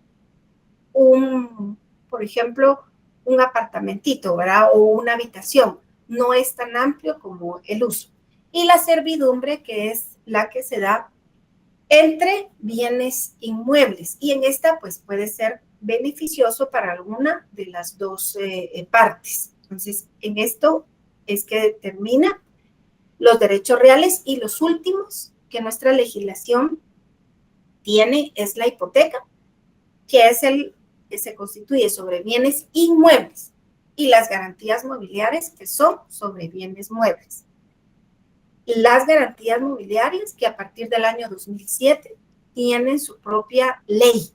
por ejemplo, un apartamentito, ¿verdad? O una habitación. No es tan amplio como el uso. Y la servidumbre, que es la que se da entre bienes inmuebles. Y en esta, pues, puede ser beneficioso para alguna de las dos partes. Entonces, en esto es que determina los derechos reales, y los últimos que nuestra legislación tiene es la hipoteca, que es el que se constituye sobre bienes inmuebles y las garantías mobiliarias que son sobre bienes muebles. Las garantías mobiliarias que a partir del año 2007 tienen su propia ley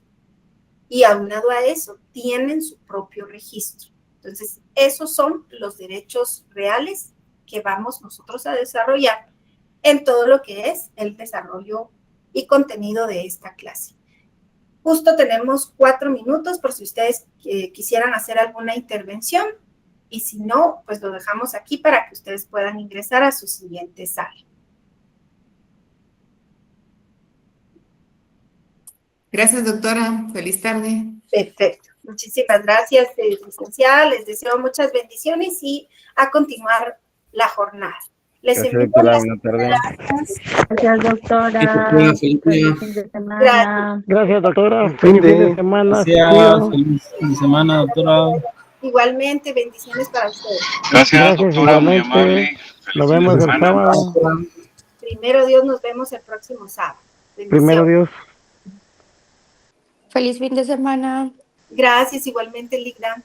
y aunado a eso tienen su propio registro. Entonces, esos son los derechos reales que vamos nosotros a desarrollar en todo lo que es el desarrollo y contenido de esta clase. Justo tenemos 4 minutos por si ustedes quisieran hacer alguna intervención y si no, pues lo dejamos aquí para que ustedes puedan ingresar a su siguiente sala. Gracias, doctora. Feliz tarde. Perfecto. Muchísimas gracias, licenciada. Les deseo muchas bendiciones y a continuar la jornada. Les Gracias, envío doctora. las Buenas tardes. Gracias, doctora. Feliz Feliz fin de semana. Gracias, doctora. Feliz fin de semana. Gracias. Feliz fin de semana, doctora. Igualmente, bendiciones para ustedes. Gracias, doctora, muy igualmente. amable. Nos vemos el sábado. Primero Dios, nos vemos el próximo sábado. Primero Dios. Feliz fin de semana. Gracias, igualmente, Ligra.